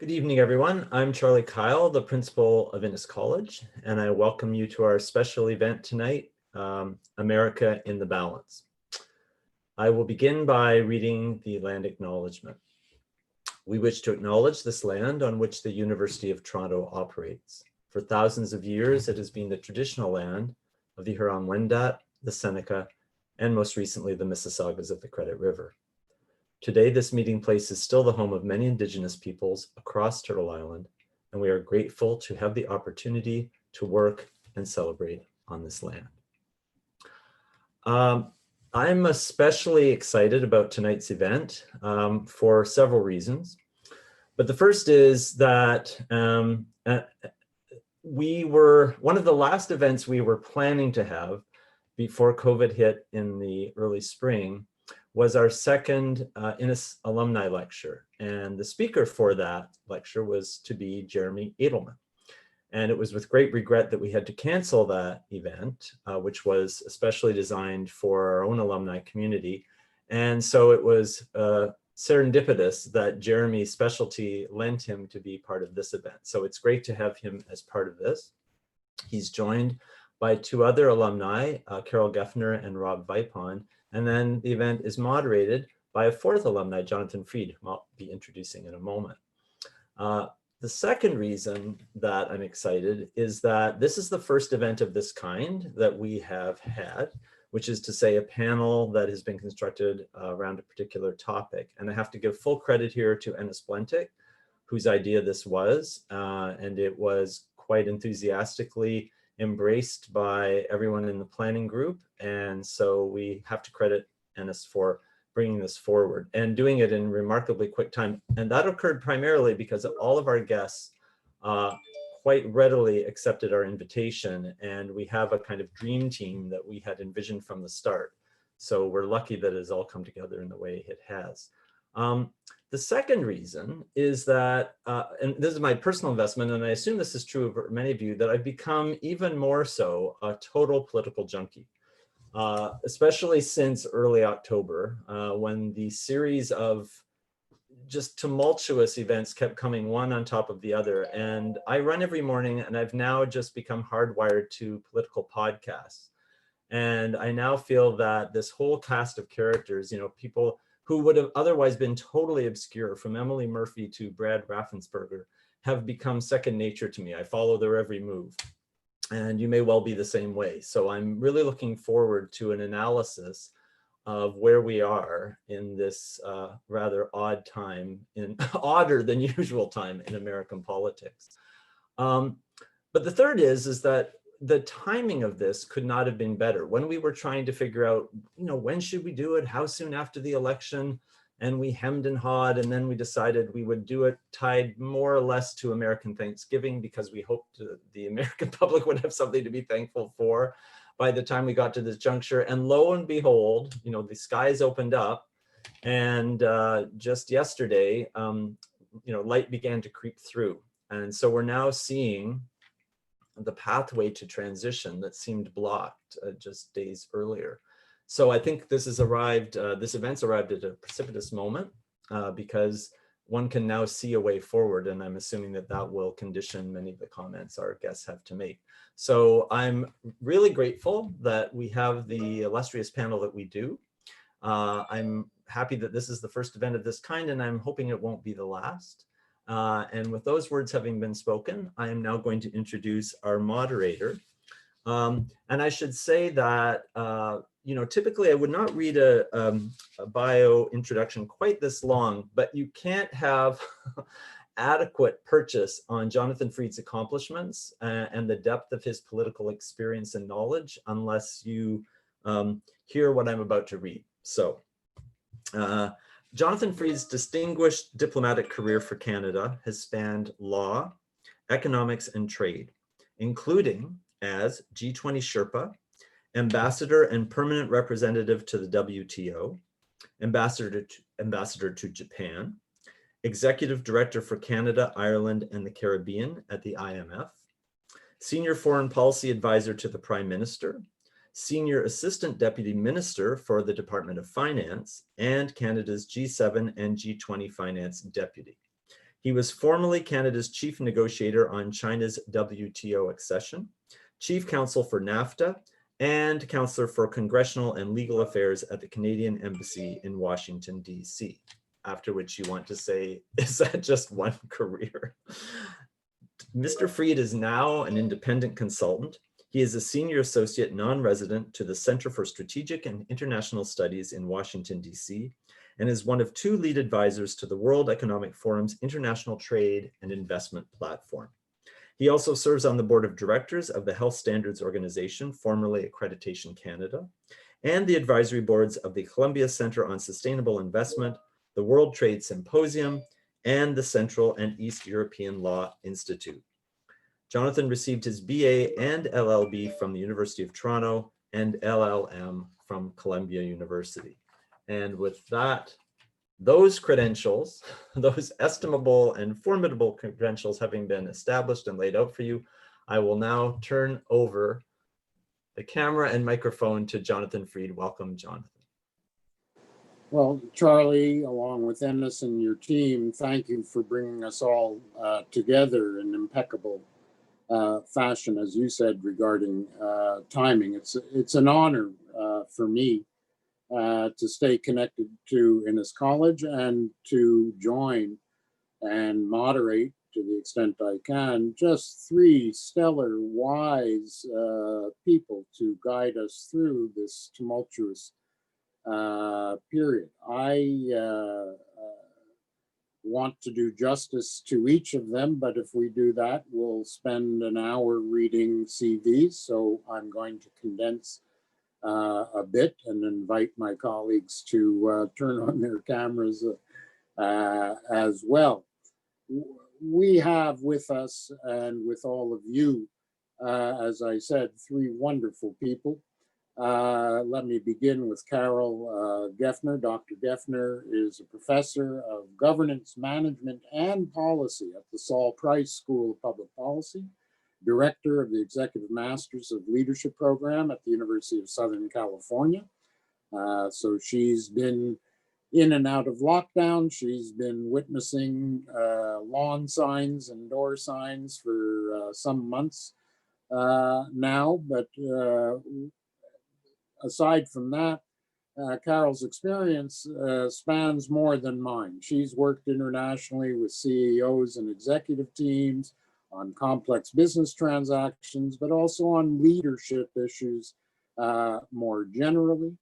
Good evening, everyone. I'm Charlie Kyle, the principal of Innis College, and I welcome you to our special event tonight, America in the Balance. I will begin by reading the Land Acknowledgement. We wish to acknowledge this land on which the University of Toronto operates. For thousands of years, it has been the traditional land of the Huron-Wendat, the Seneca, and most recently, the Mississaugas of the Credit River. Today, this meeting place is still the home of many Indigenous peoples across Turtle Island, and we are grateful to have the opportunity to work and celebrate on this land. I'm especially excited about tonight's event for several reasons. But the first is that one of the last events we were planning to have before COVID hit in the early spring was our second Innis alumni lecture. And the speaker for that lecture was to be Jeremy Adelman. And it was with great regret that we had to cancel that event, which was especially designed for our own alumni community. And so it was serendipitous that Jeremy's specialty lent him to be part of this event. So it's great to have him as part of this. He's joined by two other alumni, Carol Geffner and Rob Vipond. And then the event is moderated by a fourth alumni, Jonathan Fried, whom I'll be introducing in a moment. The second reason that I'm excited is that this is the first event of this kind that we have had, which is to say a panel that has been constructed around a particular topic. And I have to give full credit here to Ennis Blentic, whose idea this was, and it was quite enthusiastically embraced by everyone in the planning group. And so we have to credit Ennis for bringing this forward and doing it in remarkably quick time. And that occurred primarily because all of our guests quite readily accepted our invitation. And we have a kind of dream team that we had envisioned from the start. So we're lucky that it has all come together in the way it has. The second reason is that, and this is my personal investment, and I assume this is true of many of you, that I've become even more so a total political junkie, especially since early October, when the series of just tumultuous events kept coming one on top of the other. And I run every morning, and I've now just become hardwired to political podcasts. And I now feel that this whole cast of characters, you know, people who would have otherwise been totally obscure, from Emily Murphy to Brad Raffensperger, have become second nature to me. I follow their every move. And you may well be the same way. So I'm really looking forward to an analysis of where we are in this rather odd time, odder than usual time in American politics. But the third is that the timing of this could not have been better. When we were trying to figure out, you know, when should we do it? How soon after the election? And we hemmed and hawed, and then we decided we would do it tied more or less to American Thanksgiving, because we hoped the American public would have something to be thankful for by the time we got to this juncture. And lo and behold, you know, the skies opened up, and just yesterday, you know, light began to creep through. And so we're now seeing the pathway to transition that seemed blocked just days earlier. So I think this has arrived, this event's arrived at a precipitous moment because one can now see a way forward, and I'm assuming that that will condition many of the comments our guests have to make. So I'm really grateful that we have the illustrious panel that we do. I'm happy that this is the first event of this kind, and I'm hoping it won't be the last. And with those words having been spoken, I am now going to introduce our moderator. And I should say that, you know, typically I would not read a bio introduction quite this long, but you can't have adequate purchase on Jonathan Fried's accomplishments and the depth of his political experience and knowledge unless you hear what I'm about to read. So, Jonathan Fried's distinguished diplomatic career for Canada has spanned law, economics, and trade, including as G20 Sherpa, ambassador and permanent representative to the WTO, ambassador to Japan, executive director for Canada, Ireland, and the Caribbean at the IMF, senior foreign policy advisor to the Prime Minister, Senior Assistant Deputy Minister for the Department of Finance, and Canada's G7 and G20 Finance Deputy. He was formerly Canada's chief negotiator on China's WTO accession, chief counsel for NAFTA, and counselor for congressional and legal affairs at the Canadian Embassy in Washington, D.C. After which you want to say, is that just one career? Mr. Freed is now an independent consultant. He is a senior associate non-resident to the Center for Strategic and International Studies in Washington, D.C., and is one of 2 lead advisors to the World Economic Forum's International Trade and Investment Platform. He also serves on the board of directors of the Health Standards Organization, formerly Accreditation Canada, and the advisory boards of the Columbia Center on Sustainable Investment, the World Trade Symposium, and the Central and East European Law Institute. Jonathan received his BA and LLB from the University of Toronto and LLM from Columbia University. And with that, those credentials, those estimable and formidable credentials having been established and laid out for you, I will now turn over the camera and microphone to Jonathan Freed. Welcome, Jonathan. Well, Charlie, along with Innis and your team, thank you for bringing us all together in impeccable fashion, as you said, regarding timing. It's an honor for me to stay connected to Innis College and to join and moderate, to the extent I can, just 3 stellar, wise people to guide us through this tumultuous period. I want to do justice to each of them, but if we do that, we'll spend an hour reading CVs. So I'm going to condense a bit and invite my colleagues to turn on their cameras as well. We have with us and with all of you, as I said, 3 wonderful people. Let me begin with Carol Geffner. Dr. Geffner is a professor of governance, management, and policy at the Saul Price School of Public Policy, director of the Executive Masters of Leadership Program at the University of Southern California. So she's been in and out of lockdown. She's been witnessing lawn signs and door signs for some months now, but aside from that, Carol's experience spans more than mine. She's worked internationally with CEOs and executive teams on complex business transactions, but also on leadership issues more generally.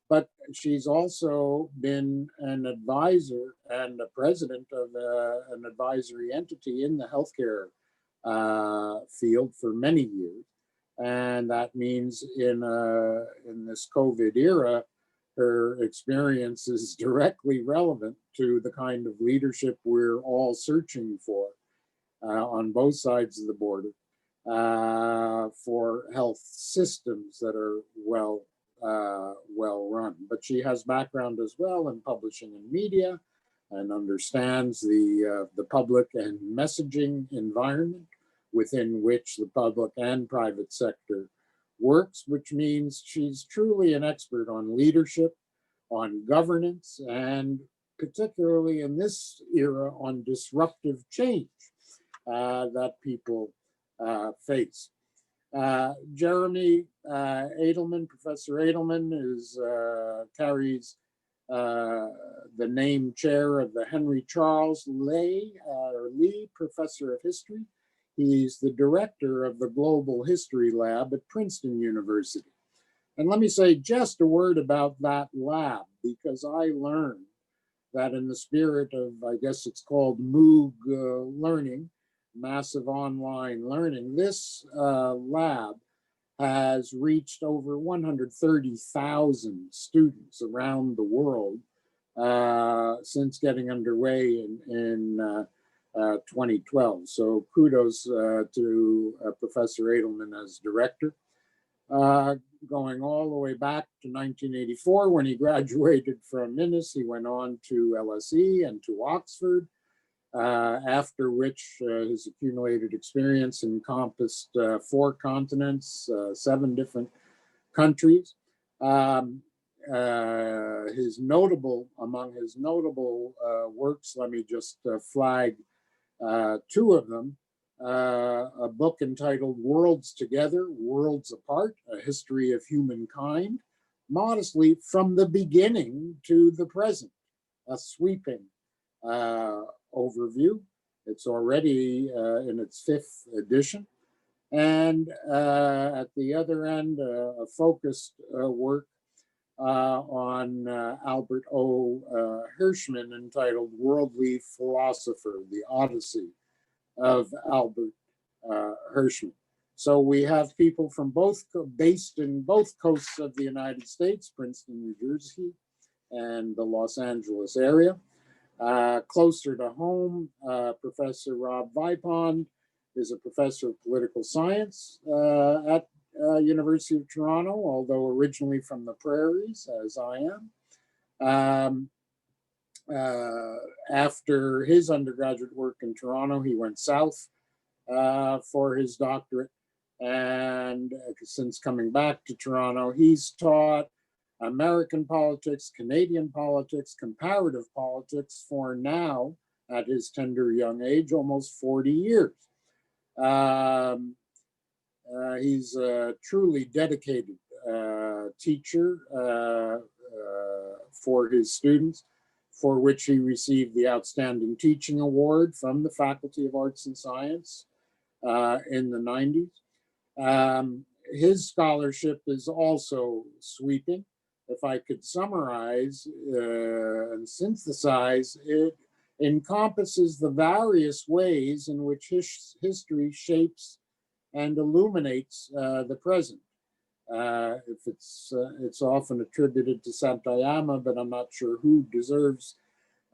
But she's also been an advisor and a president of an advisory entity in the healthcare field for many years. And that means in this COVID era, her experience is directly relevant to the kind of leadership we're all searching for on both sides of the border for health systems that are well run. But she has background as well in publishing and media and understands the public and messaging environment within which the public and private sector works, which means she's truly an expert on leadership, on governance, and particularly in this era on disruptive change that people face. Jeremy Adelman, Professor Adelman, carries the name chair of the Henry Charles Lee Professor of History. He's the director of the Global History Lab at Princeton University. And let me say just a word about that lab, because I learned that in the spirit of, I guess it's called MOOC learning, massive online learning, this lab has reached over 130,000 students around the world since getting underway in 2012. So kudos to Professor Adelman as director. Going all the way back to 1984 when he graduated from Innis, he went on to LSE and to Oxford, after which his accumulated experience encompassed 4 continents, 7 different countries. Among his notable works, let me just flag two of them, a book entitled Worlds Together, Worlds Apart, A History of Humankind, modestly from the beginning to the present, a sweeping overview. It's already in its 5th edition. And at the other end, a focused work on Albert O. Hirschman entitled Worldly Philosopher, The Odyssey of Albert Hirschman. So we have people from based in both coasts of the United States, Princeton, New Jersey, and the Los Angeles area. Closer to home, Professor Rob Vipond is a professor of political science at University of Toronto, although originally from the prairies, as I am. After his undergraduate work in Toronto, he went south for his doctorate. And since coming back to Toronto, he's taught American politics, Canadian politics, comparative politics for now, at his tender young age, almost 40 years. He's a truly dedicated teacher for his students, for which he received the Outstanding Teaching Award from the Faculty of Arts and Science in the 90s. His scholarship is also sweeping. If I could summarize and synthesize, it encompasses the various ways in which history shapes and illuminates the present. If it's often attributed to Santayama, but I'm not sure who deserves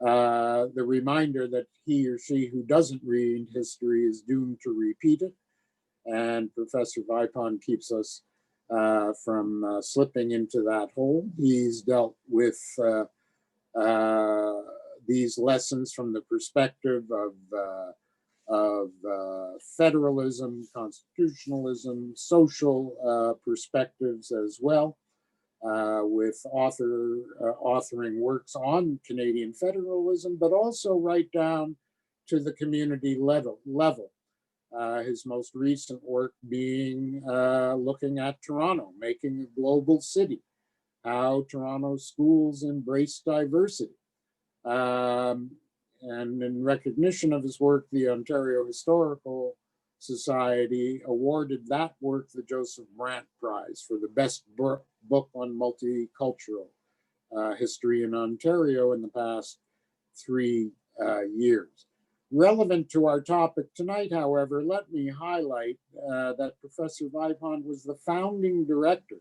the reminder that he or she who doesn't read history is doomed to repeat it. And Professor Vipond keeps us from slipping into that hole. He's dealt with these lessons from the perspective of federalism, constitutionalism, social perspectives as well, with authoring works on Canadian federalism, but also right down to the community level. His most recent work being looking at Toronto, making a global city, how Toronto schools embrace diversity. And in recognition of his work, the Ontario Historical Society awarded that work the Joseph Brant Prize for the best book on multicultural history in Ontario in the past 3 years. Relevant to our topic tonight, however, let me highlight that Professor Vipond was the founding director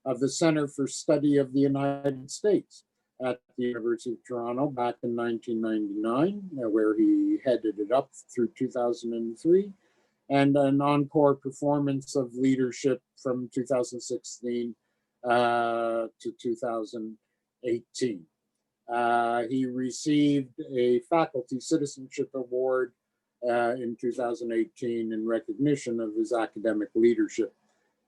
of the Center for Study of the United States at the University of Toronto back in 1999, where he headed it up through 2003, and an encore performance of leadership from 2016 to 2018. He received a Faculty Citizenship Award in 2018 in recognition of his academic leadership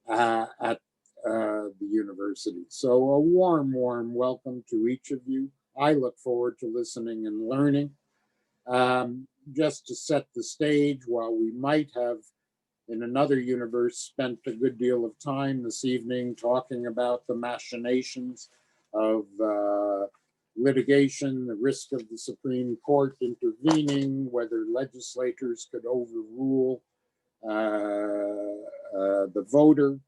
at the university. So a warm welcome to each of you. I look forward to listening and learning. Just to set the stage, while we might have in another universe spent a good deal of time this evening talking about the machinations of litigation, the risk of the Supreme Court intervening, whether legislators could overrule the voter,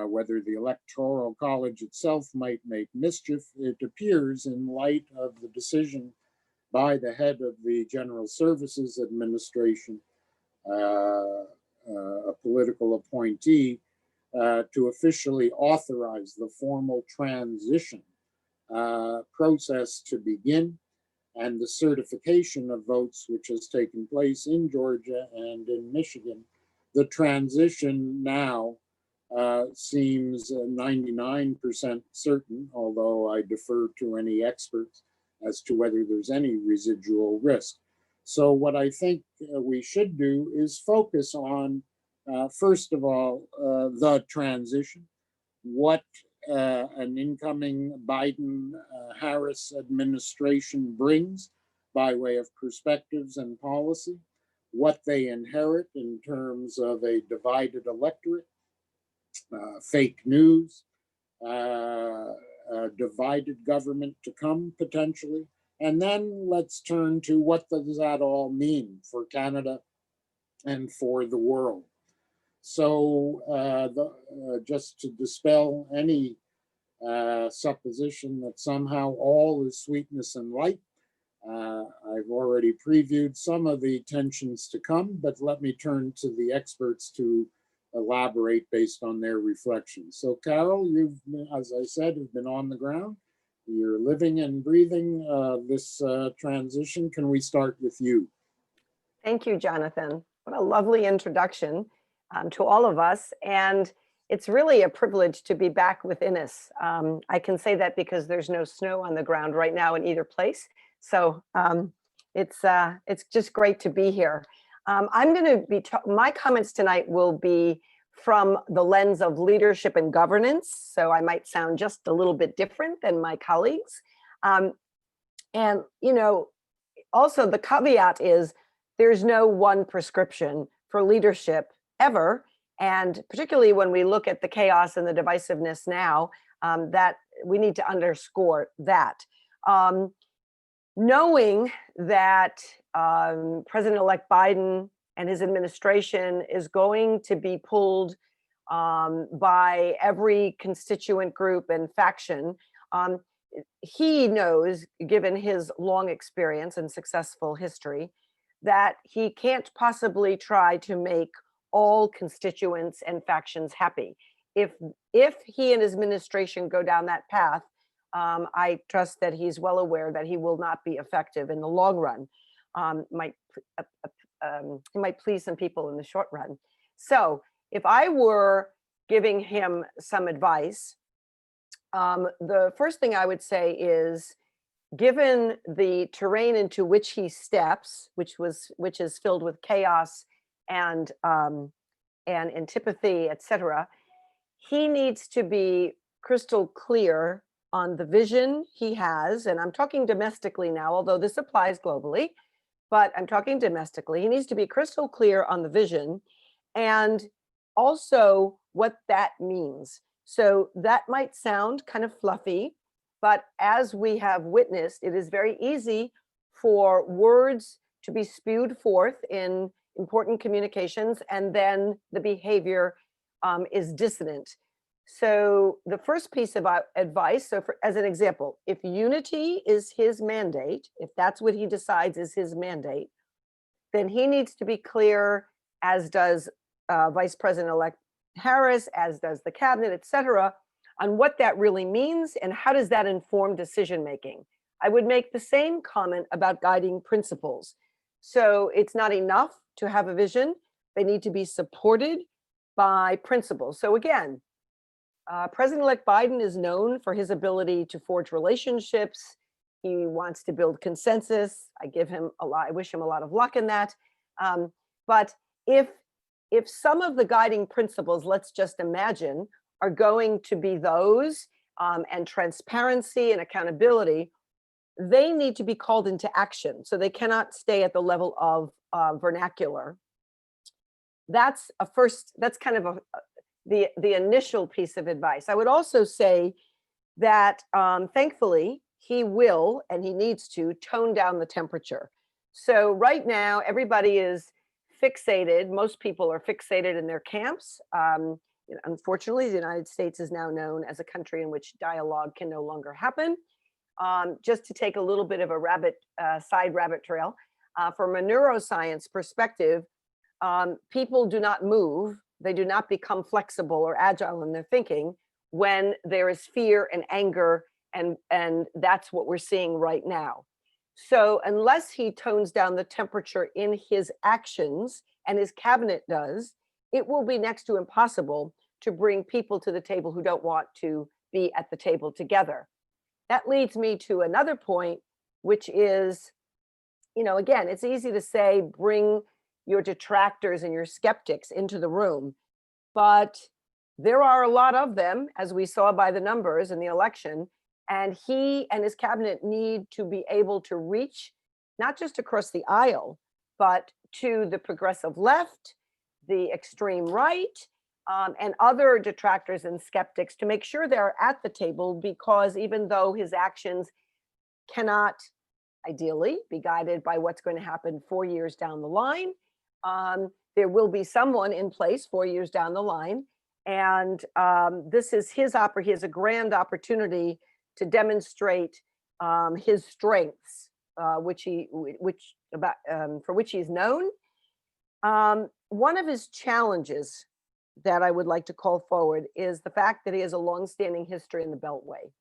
whether the Electoral College itself might make mischief, it appears in light of the decision by the head of the General Services Administration, a political appointee, to officially authorize the formal transition process to begin, and the certification of votes, which has taken place in Georgia and in Michigan. The transition now seems 99% certain, although I defer to any experts as to whether there's any residual risk. So what I think we should do is focus on, first of all, the transition, what an incoming Biden-Harris administration brings by way of perspectives and policy, what they inherit in terms of a divided electorate, fake news, divided government to come potentially. And then let's turn to what does that all mean for Canada and for the world. So just to dispel any supposition that somehow all is sweetness and light, I've already previewed some of the tensions to come, but let me turn to the experts to elaborate based on their reflections. So Carol, you've, as I said, have been on the ground. You're living and breathing this transition. Can we start with you? Thank you, Jonathan. What a lovely introduction to all of us. And it's really a privilege to be back with Innis. I can say that because there's no snow on the ground right now in either place. So it's just great to be here. I'm going to be, my comments tonight will be from the lens of leadership and governance. So I might sound just a little bit different than my colleagues. And, you know, also the caveat is there's no one prescription for leadership ever. And particularly when we look at the chaos and the divisiveness now, that we need to underscore that. Knowing that President-elect Biden and his administration is going to be pulled by every constituent group and faction, he knows, given his long experience and successful history, that he can't possibly try to make all constituents and factions happy. If he and his administration go down that path, I trust that he's well aware that he will not be effective in the long run. He might please some people in the short run. So if I were giving him some advice, the first thing I would say is, given the terrain into which he steps, which is filled with chaos and antipathy, etc., he needs to be crystal clear on the vision he has. And I'm talking domestically now, although this applies globally, but I'm talking domestically. He needs to be crystal clear on the vision and also what that means. So that might sound kind of fluffy, but as we have witnessed, it is very easy for words to be spewed forth in important communications, and then the behavior is dissonant. So the first piece of advice, so as an example, if unity is his mandate, if that's what he decides is his mandate, then he needs to be clear, as does Vice President-elect Harris, as does the cabinet, et cetera, on what that really means and how does that inform decision-making. I would make the same comment about guiding principles. So it's not enough to have a vision. They need to be supported by principles. So again, President-elect Biden is known for his ability to forge relationships. He wants to build consensus. I wish him a lot of luck in that. But if some of the guiding principles, let's just imagine, are going to be those and transparency and accountability, they need to be called into action. So they cannot stay at the level of vernacular. That's kind of the initial piece of advice. I would also say that thankfully he will, and he needs to, tone down the temperature. So right now everybody is fixated, most people are fixated in their camps. Unfortunately, the United States is now known as a country in which dialogue can no longer happen. Just to take a little bit of a side rabbit trail, from a neuroscience perspective, people do not move, they do not become flexible or agile in their thinking when there is fear and anger, and that's what we're seeing right now. So unless he tones down the temperature in his actions, and his cabinet does, it will be next to impossible to bring people to the table who don't want to be at the table together. That leads me to another point, which is, again, it's easy to say, bring your detractors and your skeptics into the room, but there are a lot of them, as we saw by the numbers in the election, and he and his cabinet need to be able to reach not just across the aisle, but to the progressive left, the extreme right, and other detractors and skeptics to make sure they're at the table, because even though his actions cannot ideally be guided by what's going to happen 4 years down the line, there will be someone in place 4 years down the line. And this is he has a grand opportunity to demonstrate his strengths, for which he's known. One of his challenges that I would like to call forward is the fact that he has a longstanding history in the Beltway.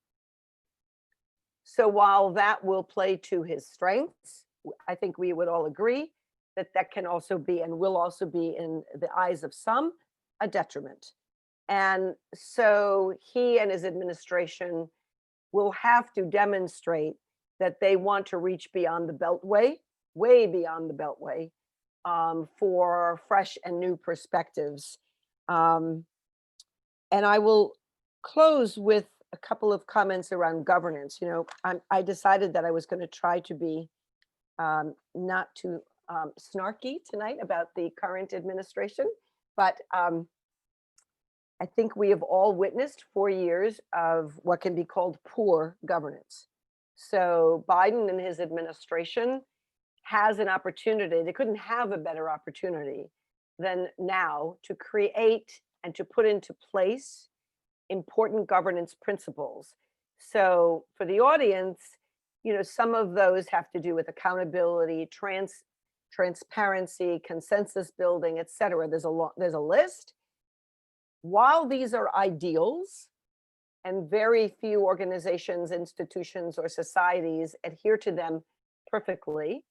So while that will play to his strengths, I think we would all agree that that can also be and will also be, in the eyes of some, a detriment. And so he and his administration will have to demonstrate that they want to reach beyond the Beltway, way beyond the Beltway, for fresh and new perspectives. And I will close with a couple of comments around governance. You know, I decided that I was going to try to be not too snarky tonight about the current administration, but I think we have all witnessed 4 years of what can be called poor governance. So Biden and his administration has an opportunity. They couldn't have a better opportunity than now to create and to put into place important governance principles. So for the audience, you know, some of those have to do with accountability, transparency, consensus building, et cetera. There's a list. While these are ideals, and very few organizations, institutions, or societies adhere to them perfectly,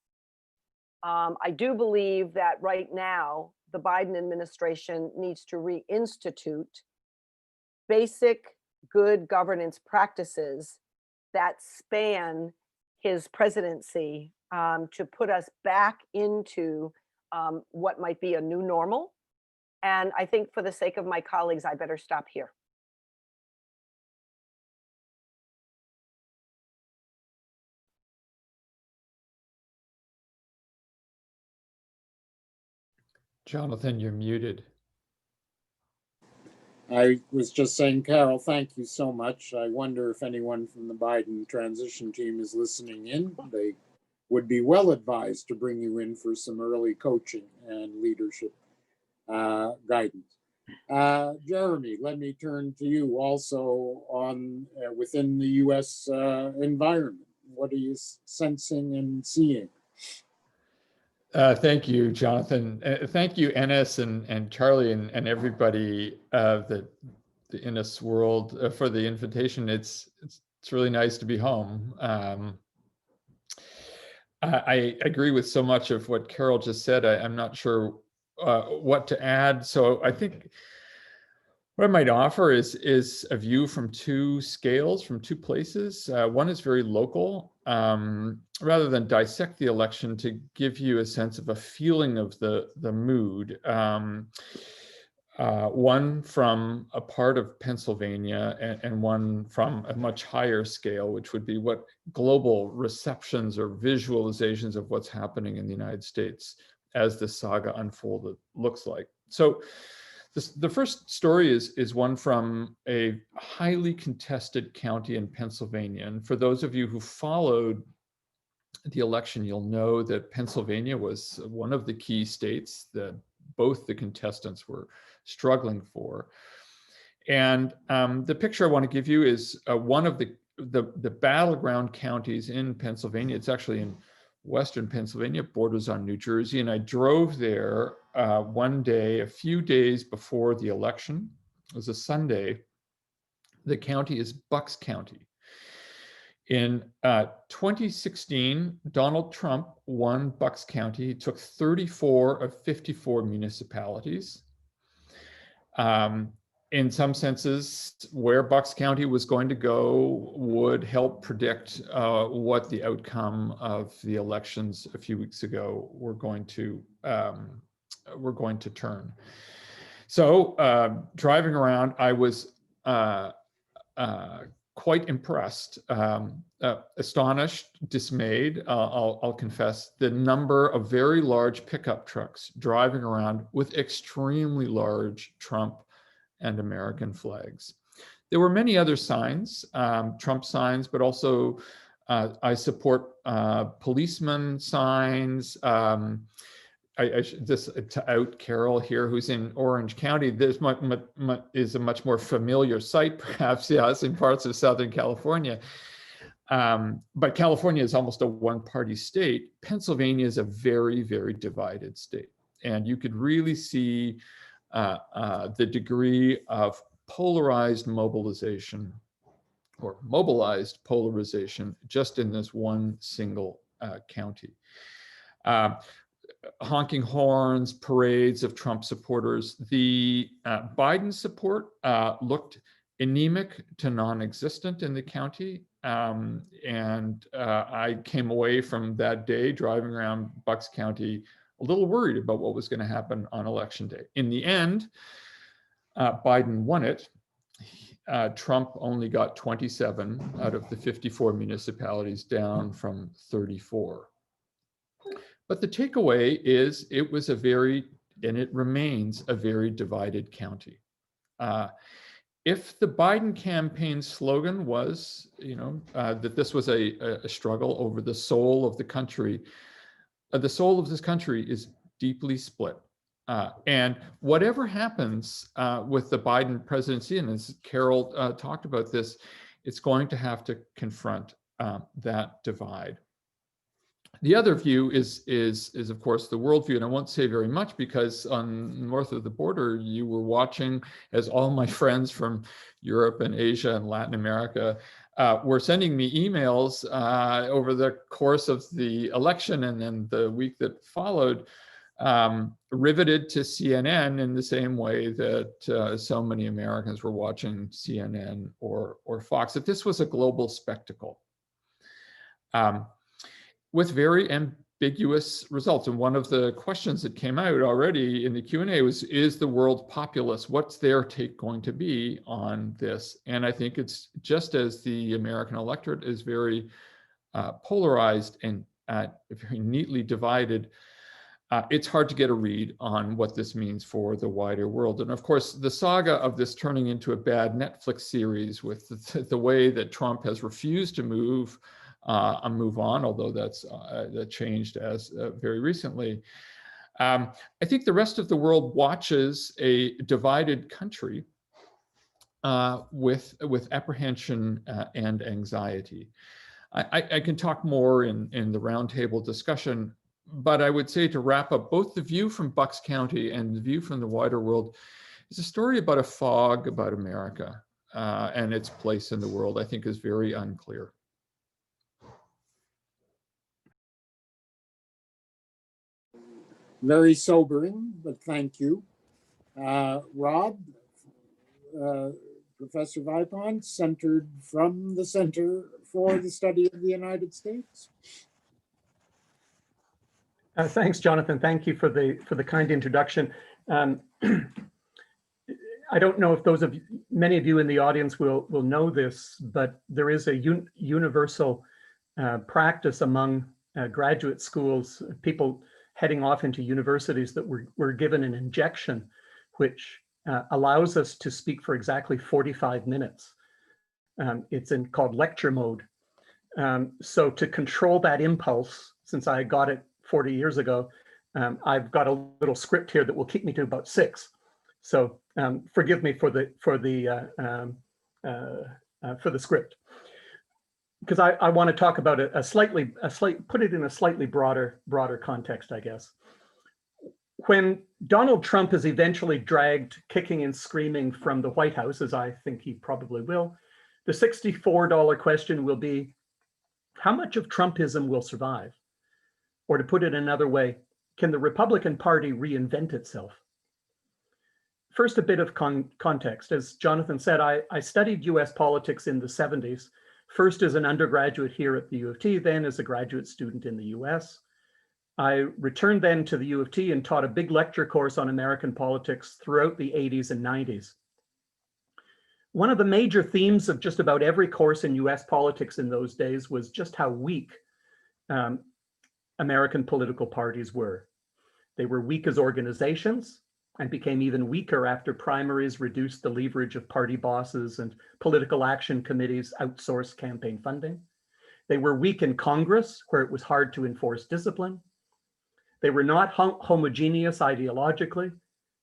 I do believe that right now the Biden administration needs to reinstitute basic good governance practices that span his presidency, to put us back into what might be a new normal. And I think for the sake of my colleagues, I better stop here. Jonathan, you're muted. I was just saying, Carol, thank you so much. I wonder if anyone from the Biden transition team is listening in. They would be well advised to bring you in for some early coaching and leadership guidance. Jeremy, let me turn to you also on within the U.S. Environment. What are you sensing and seeing? Thank you, Jonathan. Thank you, Innis and Charlie and everybody of the Innis world for the invitation. It's really nice to be home. I agree with so much of what Carol just said. I'm not sure what to add. So I think what I might offer is a view from two scales, from two places. One is very local, rather than dissect the election, to give you a sense of a feeling of the mood. One from a part of Pennsylvania and one from a much higher scale, which would be what global receptions or visualizations of what's happening in the United States as this saga unfolded looks like. So the first story is one from a highly contested county in Pennsylvania. And for those of you who followed the election, you'll know that Pennsylvania was one of the key states that both the contestants were struggling for. And the picture I want to give you is one of the battleground counties in Pennsylvania. It's actually in Western Pennsylvania, borders on New Jersey. And I drove there one day, a few days before the election. It was a Sunday. The county is Bucks County. In 2016, Donald Trump won Bucks County. He took 34 of 54 municipalities. In some senses, where Bucks County was going to go would help predict what the outcome of the elections a few weeks ago were going to turn. So driving around, I was quite impressed, astonished, dismayed, I'll confess, the number of very large pickup trucks driving around with extremely large Trump and American flags. There were many other signs, Trump signs, but also I support policeman signs. Just to out Carol here, who's in Orange County, this is a much more familiar sight, perhaps, yes, in parts of Southern California. But California is almost a one-party state. Pennsylvania is a very, very divided state. And you could really see the degree of polarized mobilization or mobilized polarization just in this one single county. Honking horns, parades of Trump supporters. The Biden support looked anemic to non-existent in the county. I came away from that day driving around Bucks County a little worried about what was going to happen on election day. In the end, Biden won it. Trump only got 27 out of the 54 municipalities, down from 34. But the takeaway is it was a very, and it remains a very divided county. If the Biden campaign slogan was, that this was a struggle over the soul of the country, the soul of this country is deeply split. And whatever happens with the Biden presidency, and as Carol talked about this, it's going to have to confront that divide. The other view is of course the worldview, and I won't say very much because on north of the border you were watching as all my friends from Europe and Asia and Latin America were sending me emails over the course of the election and then the week that followed, riveted to CNN in the same way that so many Americans were watching CNN or Fox. That this was a global spectacle. With very ambiguous results. And one of the questions that came out already in the Q&A was, is the world populace? What's their take going to be on this? And I think it's just as the American electorate is very polarized and very neatly divided, it's hard to get a read on what this means for the wider world. And of course, the saga of this turning into a bad Netflix series with the way that Trump has refused to move on, although that changed as very recently. I think the rest of the world watches a divided country with apprehension and anxiety. I can talk more in the roundtable discussion, but I would say to wrap up, both the view from Bucks County and the view from the wider world is a story about a fog about America and its place in the world, I think is very unclear. Very sobering, but thank you. Rob, Professor Vipond, centered from the Center for the Study of the United States. Thanks, Jonathan. Thank you for the kind introduction. I don't know if many of you in the audience will know this, but there is a universal practice among graduate schools, people heading off into universities, that we're given an injection which allows us to speak for exactly 45 minutes. It's called lecture mode. So to control that impulse, since I got it 40 years ago, I've got a little script here that will keep me to about 6. So forgive me for the script, because I want to talk about put it in a slightly broader context, I guess. When Donald Trump is eventually dragged kicking and screaming from the White House, as I think he probably will, the $64 question will be, how much of Trumpism will survive? Or to put it another way, can the Republican Party reinvent itself? First, a bit of context. As Jonathan said, I studied US politics in the 70s, first as an undergraduate here at the U of T, then as a graduate student in the US. I returned then to the U of T and taught a big lecture course on American politics throughout the 80s and 90s. One of the major themes of just about every course in US politics in those days was just how weak American political parties were. They were weak as organizations and became even weaker after primaries reduced the leverage of party bosses and political action committees outsourced campaign funding. They were weak in Congress, where it was hard to enforce discipline. They were not homogeneous ideologically.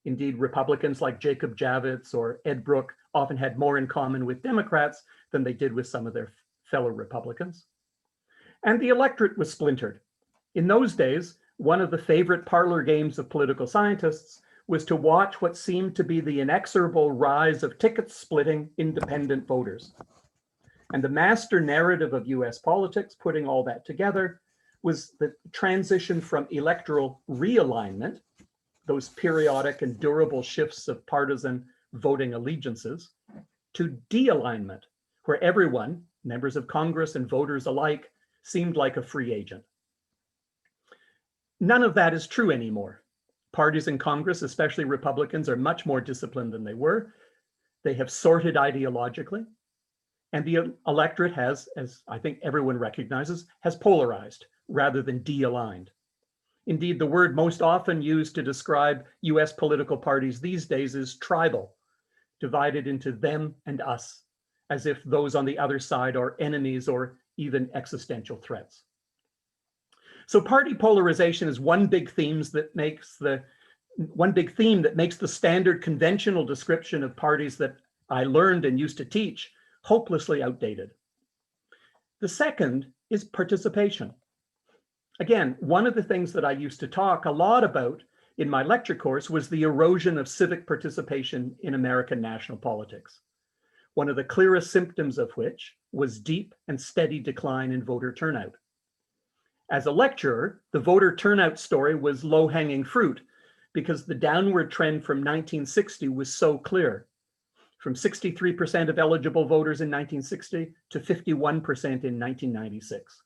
Indeed, Republicans like Jacob Javits or Ed Brooke often had more in common with Democrats than they did with some of their fellow Republicans. And the electorate was splintered. In those days, one of the favorite parlor games of political scientists was to watch what seemed to be the inexorable rise of ticket-splitting independent voters. And the master narrative of US politics, putting all that together, was the transition from electoral realignment, those periodic and durable shifts of partisan voting allegiances, to de-alignment, where everyone, members of Congress and voters alike, seemed like a free agent. None of that is true anymore. Parties in Congress, especially Republicans, are much more disciplined than they were. They have sorted ideologically. And the electorate has, as I think everyone recognizes, has polarized rather than de-aligned. Indeed, the word most often used to describe US political parties these days is tribal, divided into them and us, as if those on the other side are enemies or even existential threats. So party polarization is one big theme that makes the standard conventional description of parties that I learned and used to teach hopelessly outdated. The second is participation. Again, one of the things that I used to talk a lot about in my lecture course was the erosion of civic participation in American national politics, one of the clearest symptoms of which was deep and steady decline in voter turnout. As a lecturer, the voter turnout story was low-hanging fruit because the downward trend from 1960 was so clear, from 63% of eligible voters in 1960 to 51% in 1996.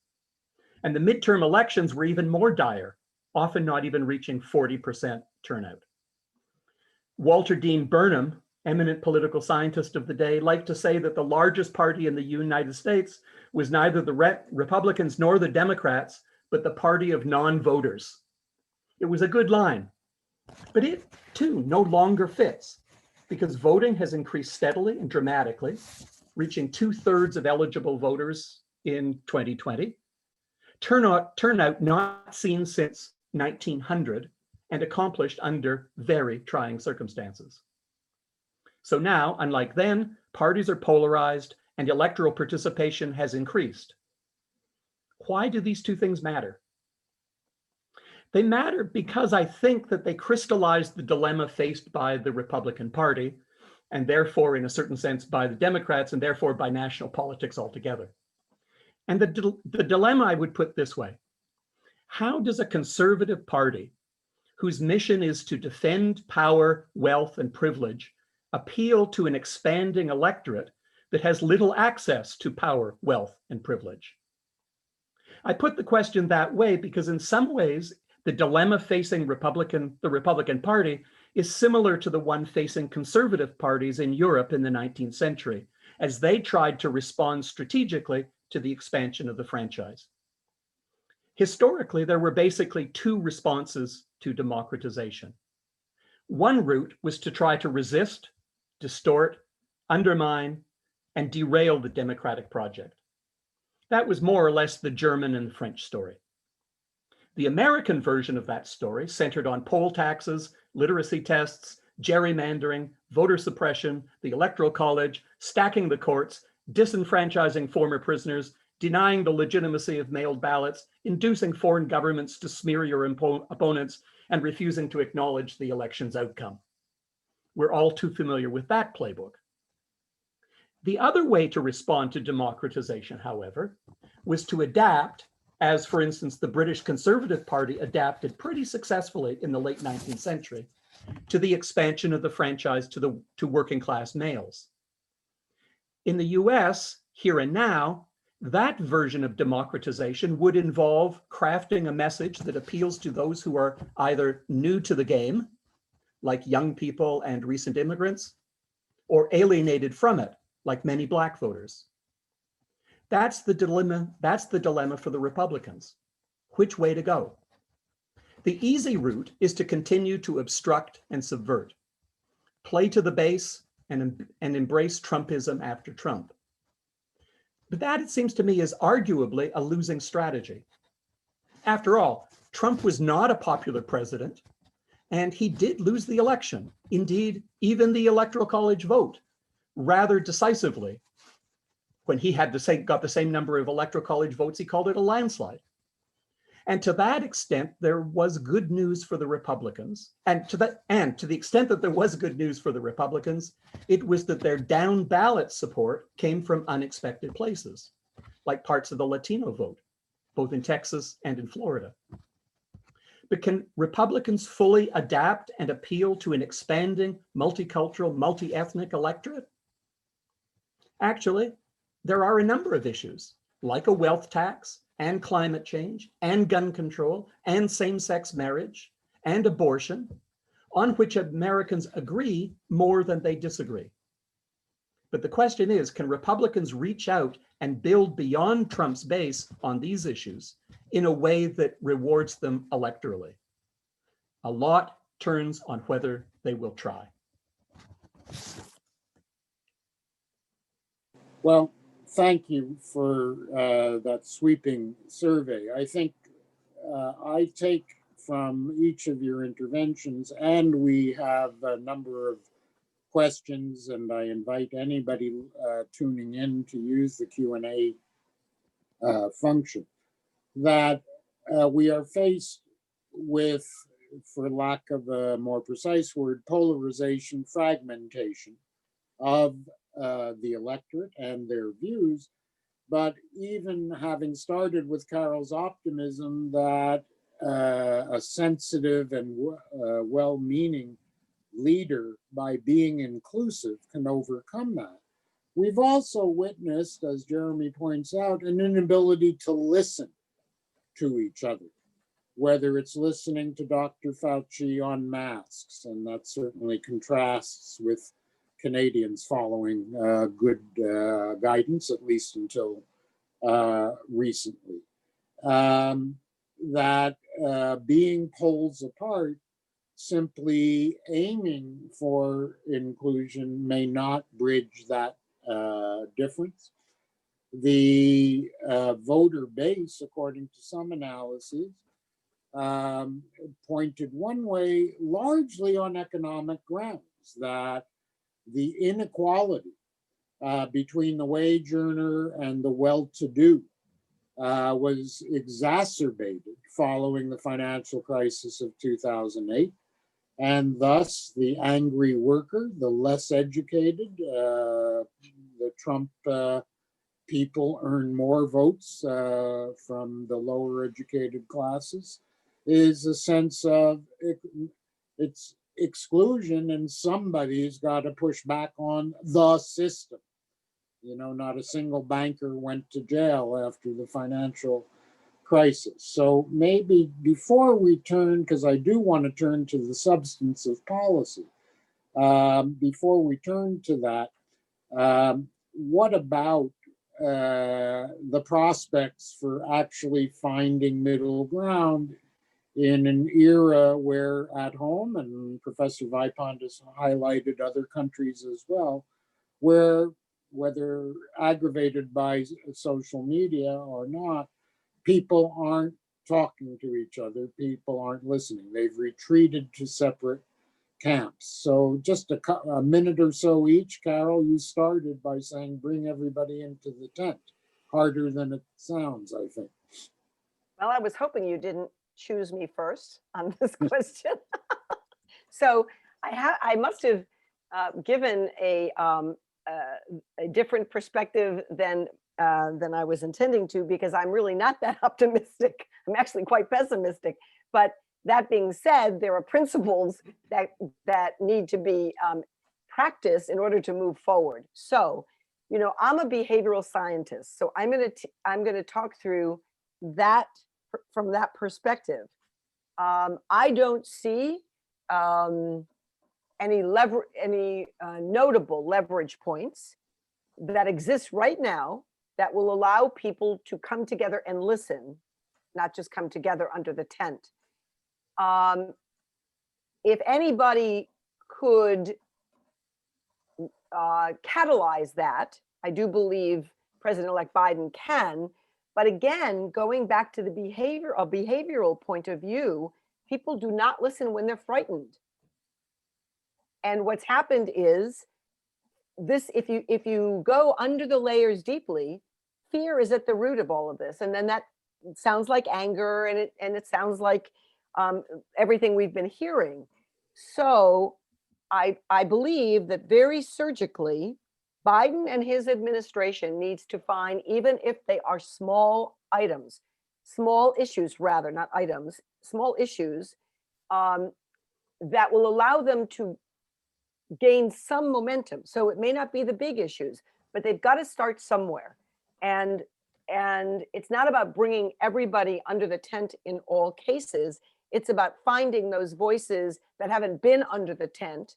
And the midterm elections were even more dire, often not even reaching 40% turnout. Walter Dean Burnham, eminent political scientist of the day, liked to say that the largest party in the United States was neither the Republicans nor the Democrats, but the party of non-voters. It was a good line, but it too no longer fits because voting has increased steadily and dramatically, reaching 2/3 of eligible voters in 2020. Turnout not seen since 1900 and accomplished under very trying circumstances. So now, unlike then, parties are polarized and electoral participation has increased. Why do these two things matter? They matter because I think that they crystallize the dilemma faced by the Republican Party, and therefore, in a certain sense, by the Democrats, and therefore by national politics altogether. And the dilemma I would put this way: how does a conservative party, whose mission is to defend power, wealth, and privilege, appeal to an expanding electorate that has little access to power, wealth, and privilege? I put the question that way because in some ways, the dilemma facing the Republican Party is similar to the one facing conservative parties in Europe in the 19th century, as they tried to respond strategically to the expansion of the franchise. Historically, there were basically two responses to democratization. One route was to try to resist, distort, undermine, and derail the democratic project. That was more or less the German and the French story. The American version of that story centered on poll taxes, literacy tests, gerrymandering, voter suppression, the Electoral College, stacking the courts, disenfranchising former prisoners, denying the legitimacy of mailed ballots, inducing foreign governments to smear your opponents, and refusing to acknowledge the election's outcome. We're all too familiar with that playbook. The other way to respond to democratization, however, was to adapt, as for instance, the British Conservative Party adapted pretty successfully in the late 19th century to the expansion of the franchise to working class males. In the US, here and now, that version of democratization would involve crafting a message that appeals to those who are either new to the game, like young people and recent immigrants, or alienated from it, like many Black voters. That's the dilemma for the Republicans. Which way to go? The easy route is to continue to obstruct and subvert, play to the base and embrace Trumpism after Trump. But that, it seems to me, is arguably a losing strategy. After all, Trump was not a popular president, and he did lose the election. Indeed, even the Electoral College vote, rather decisively. When he had got the same number of Electoral College votes, he called it a landslide. And to that extent, there was good news for the Republicans. And to the extent that there was good news for the Republicans, it was that their down ballot support came from unexpected places, like parts of the Latino vote, both in Texas and in Florida. But can Republicans fully adapt and appeal to an expanding, multicultural, multi-ethnic electorate? Actually, there are a number of issues, like a wealth tax, and climate change, and gun control, and same-sex marriage, and abortion, on which Americans agree more than they disagree. But the question is, can Republicans reach out and build beyond Trump's base on these issues in a way that rewards them electorally? A lot turns on whether they will try. Well, thank you for that sweeping survey. I think I take from each of your interventions, and we have a number of questions, and I invite anybody tuning in to use the Q&A function, that we are faced with, for lack of a more precise word, polarization, fragmentation of the electorate and their views. But even having started with Carol's optimism that a sensitive and well-meaning leader, by being inclusive, can overcome that, we've also witnessed, as Jeremy points out, an inability to listen to each other, whether it's listening to Dr. Fauci on masks, and that certainly contrasts with Canadians following good guidance, at least until recently. That being poles apart, simply aiming for inclusion may not bridge that difference. The voter base, according to some analyses, pointed one way, largely on economic grounds, that the inequality between the wage earner and the well-to-do was exacerbated following the financial crisis of 2008. And thus, the angry worker, the less educated, the Trump people earn more votes from the lower educated classes, is a sense of it's exclusion, and somebody's got to push back on the system. You know, not a single banker went to jail after the financial crisis. So maybe before we turn, because I do want to turn to the substance of policy, before we turn to that, what about the prospects for actually finding middle ground in an era where at home, and Professor Vipond has highlighted other countries as well, where whether aggravated by social media or not, people aren't talking to each other, people aren't listening. They've retreated to separate camps. So just a minute or so each. Carol, you started by saying bring everybody into the tent. Harder than it sounds, I think. Well, I was hoping you didn't choose me first on this question. So I must have given a different perspective than I was intending to, because I'm really not that optimistic. I'm actually quite pessimistic. But that being said, there are principles that need to be practiced in order to move forward. So, you know, I'm a behavioral scientist, so I'm going to talk through that from that perspective. I don't see any notable leverage points that exist right now that will allow people to come together and listen, not just come together under the tent. If anybody could catalyze that, I do believe President-elect Biden can. But again, going back to the behavioral point of view, people do not listen when they're frightened. And what's happened is this: if you go under the layers deeply, fear is at the root of all of this, and then that sounds like anger, and it sounds like everything we've been hearing. So I believe that very surgically, Biden and his administration needs to find, even if they are small items, small issues rather, not items, small issues that will allow them to gain some momentum. So it may not be the big issues, but they've got to start somewhere. And it's not about bringing everybody under the tent in all cases. It's about finding those voices that haven't been under the tent,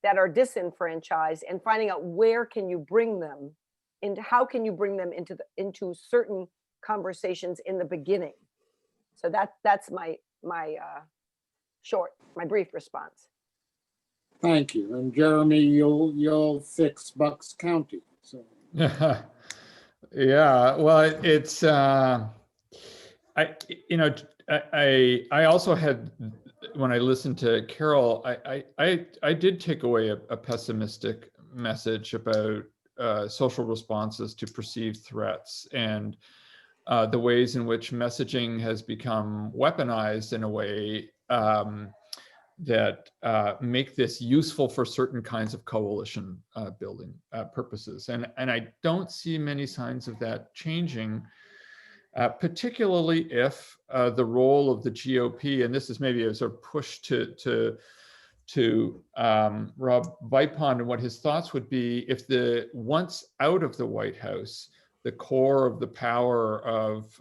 that are disenfranchised, and finding out where can you bring them into, how can you bring them into certain conversations in the beginning. So that's my brief response. Thank you. And Jeremy, you'll fix Bucks County. So yeah, well, it's I also had, when I listened to Carol, I did take away a pessimistic message about social responses to perceived threats, and the ways in which messaging has become weaponized in a way that make this useful for certain kinds of coalition building purposes. And I don't see many signs of that changing, particularly if the role of the GOP, and this is maybe a sort of push to Rob Vipond and what his thoughts would be, if once out of the White House, the core of the power of,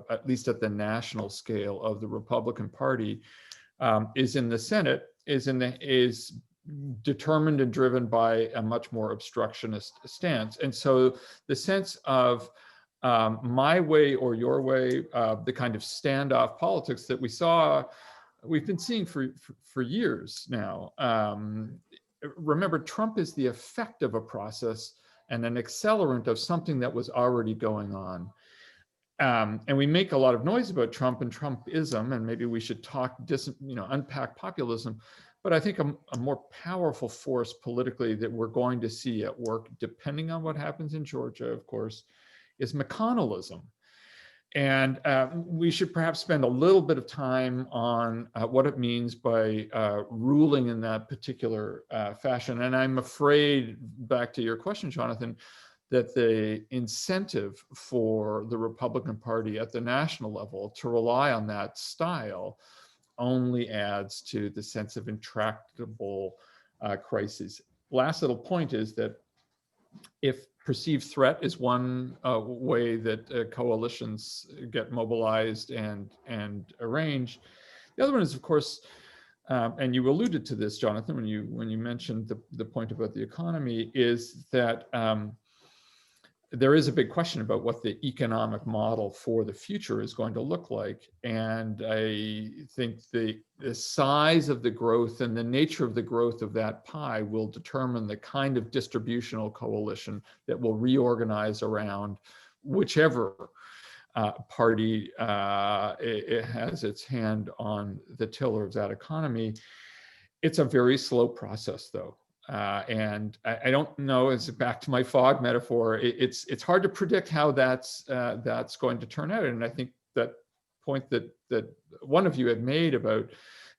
at least at the national scale, of the Republican Party is in the Senate, is determined and driven by a much more obstructionist stance. And so the sense of my way or your way, the kind of standoff politics that we've been seeing for years now. Remember, Trump is the effect of a process and an accelerant of something that was already going on. And we make a lot of noise about Trump and Trumpism, and maybe we should unpack populism. But I think a more powerful force politically that we're going to see at work, depending on what happens in Georgia, of course, is McConnellism. And we should perhaps spend a little bit of time on what it means by ruling in that particular fashion. And I'm afraid, back to your question, Jonathan, that the incentive for the Republican Party at the national level to rely on that style only adds to the sense of intractable crises. Last little point is that if perceived threat is one way that coalitions get mobilized and arranged, the other one is, of course, and you alluded to this, Jonathan, when you mentioned the point about the economy, is that there is a big question about what the economic model for the future is going to look like. And I think the size of the growth and the nature of the growth of that pie will determine the kind of distributional coalition that will reorganize around whichever party it has its hand on the tiller of that economy. It's a very slow process, though. And I don't know, it's back to my fog metaphor, it's hard to predict how that's going to turn out. And I think that point that one of you had made about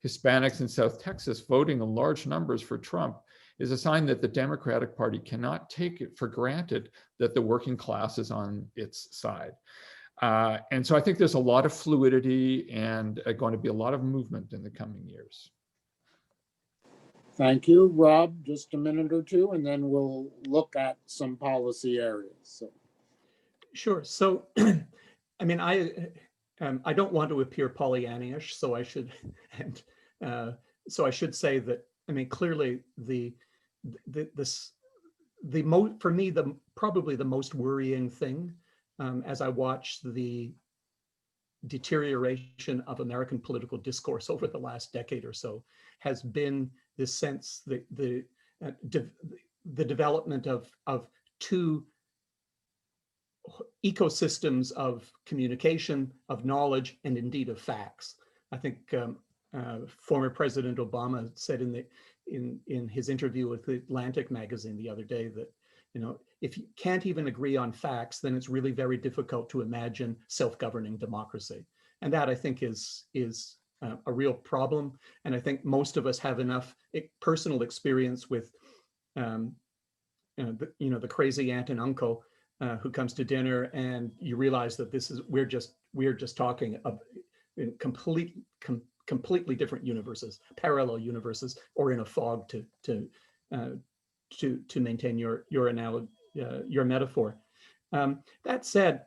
Hispanics in South Texas voting in large numbers for Trump is a sign that the Democratic Party cannot take it for granted that the working class is on its side. And so I think there's a lot of fluidity and going to be a lot of movement in the coming years. thank you. Rob, just a minute or two, and then we'll look at some policy areas. So. Sure. So, I mean, I don't want to appear Pollyannish, so I should say that I mean, clearly for me, probably the most worrying thing as I watch the deterioration of American political discourse over the last decade or so has been this sense that the development of two ecosystems of communication, of knowledge, and indeed of facts. I think former President Obama said in his interview with the Atlantic magazine the other day that, you know, if you can't even agree on facts, then it's really very difficult to imagine self-governing democracy. And that, I think, is a real problem. And I think most of us have enough personal experience with the crazy aunt and uncle who comes to dinner, and you realize that we're just talking of in completely different universes, parallel universes, or in a fog to maintain your analogy, your metaphor. That said,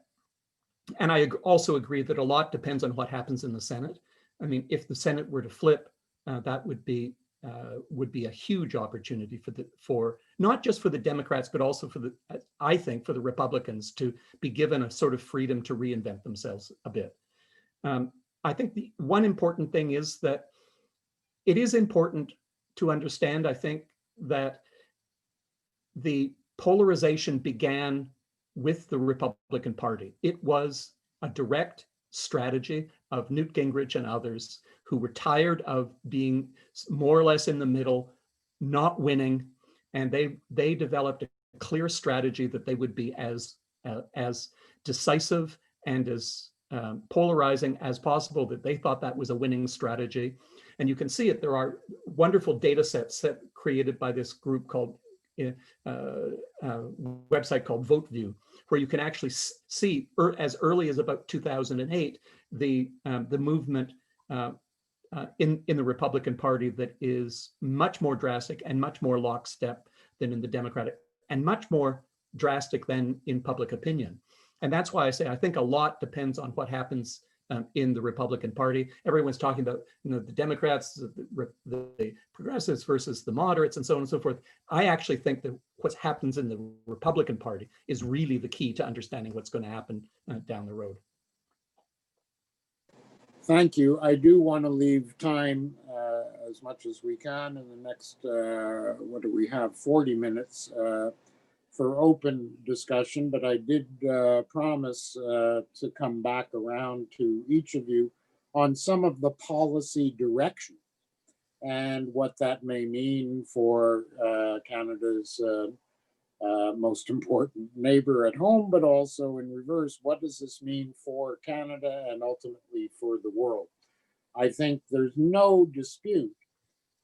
and I also agree that a lot depends on what happens in the Senate. I mean, if the Senate were to flip, that would be a huge opportunity for not just for the Democrats, but also I think for the Republicans to be given a sort of freedom to reinvent themselves a bit. I think the one important thing is that it is important to understand, I think, that the polarization began with the Republican Party. It was a direct strategy of Newt Gingrich and others who were tired of being more or less in the middle, not winning, and they developed a clear strategy that they would be as decisive and as polarizing as possible, that they thought that was a winning strategy. And you can see it. There are wonderful data sets created by this group called website called VoteView, where you can actually see as early as about 2008 the movement in the Republican Party that is much more drastic and much more lockstep than in the Democratic, and much more drastic than in public opinion. And that's why I say I think a lot depends on what happens in the Republican Party. Everyone's talking about, you know, the Democrats, the progressives versus the moderates, and so on and so forth. I actually think that what happens in the Republican Party is really the key to understanding what's going to happen down the road. Thank you. I do want to leave time as much as we can in the next, what do we have, 40 minutes for open discussion, but I did promise to come back around to each of you on some of the policy direction and what that may mean for Canada's most important neighbor at home, but also in reverse, what does this mean for Canada and ultimately for the world? I think there's no dispute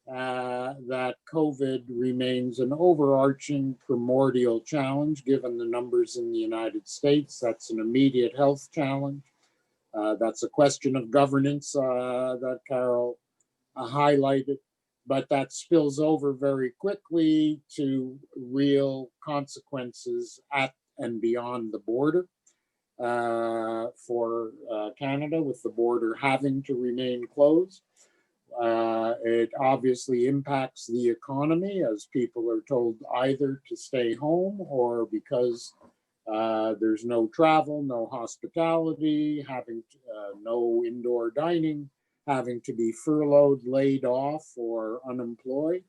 that COVID remains an overarching primordial challenge, given the numbers in the United States. That's an immediate health challenge. That's a question of governance that Carol highlighted, but that spills over very quickly to real consequences at and beyond the border for Canada, with the border having to remain closed. It obviously impacts the economy as people are told either to stay home or because there's no travel, no hospitality, no indoor dining, having to be furloughed, laid off, or unemployed.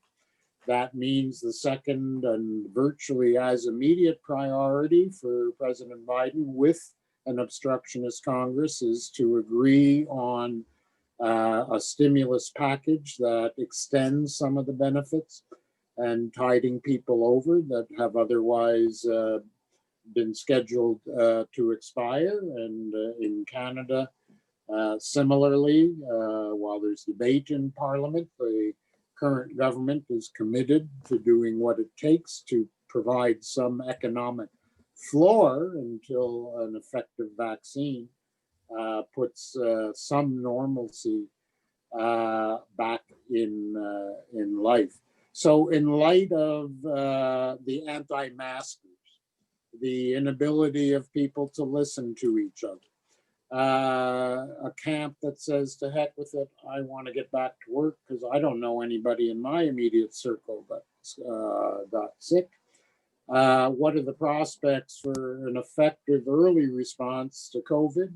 That means the second and virtually as immediate priority for President Biden with an obstructionist Congress is to agree on a stimulus package that extends some of the benefits and tiding people over that have otherwise been scheduled to expire. And in Canada, similarly, while there's debate in Parliament, the current government is committed to doing what it takes to provide some economic floor until an effective vaccine puts some normalcy back in life. So in light of the anti-maskers, the inability of people to listen to each other, a camp that says, to heck with it, I want to get back to work because I don't know anybody in my immediate circle that got sick. What are the prospects for an effective early response to COVID?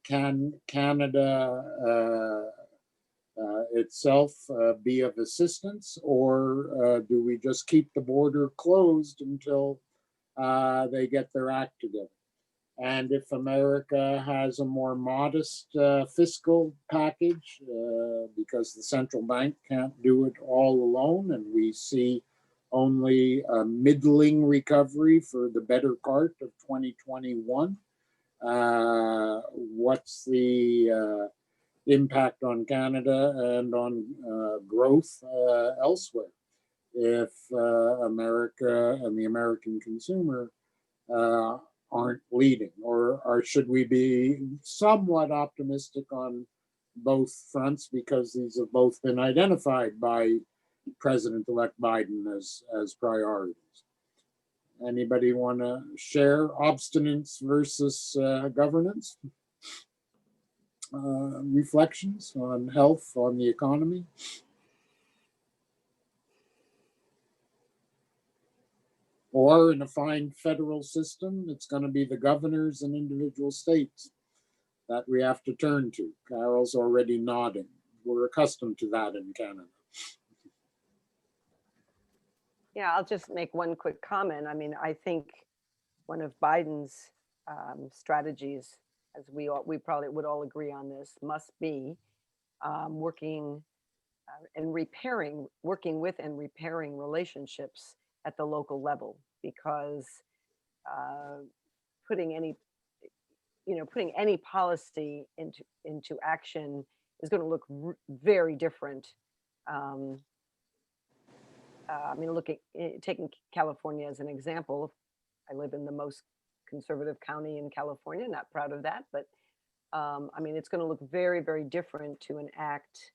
Can Canada itself be of assistance, or do we just keep the border closed until they get their act together? And if America has a more modest fiscal package, because the central bank can't do it all alone, and we see only a middling recovery for the better part of 2021, what's the impact on Canada and on growth elsewhere if America and the American consumer aren't leading? Or should we be somewhat optimistic on both fronts, because these have both been identified by President-elect Biden as priorities? Anybody want to share obstinance versus governance? Reflections on health, on the economy? Or in a fine federal system, it's going to be the governors and individual states that we have to turn to. Carol's already nodding. We're accustomed to that in Canada. Yeah, I'll just make one quick comment. I mean, I think one of Biden's strategies, as we probably would all agree on this, must be working with and repairing relationships at the local level, because putting any policy into action is going to look very different. I mean, taking California as an example, I live in the most conservative county in California, not proud of that, but I mean, it's going to look very, very different to enact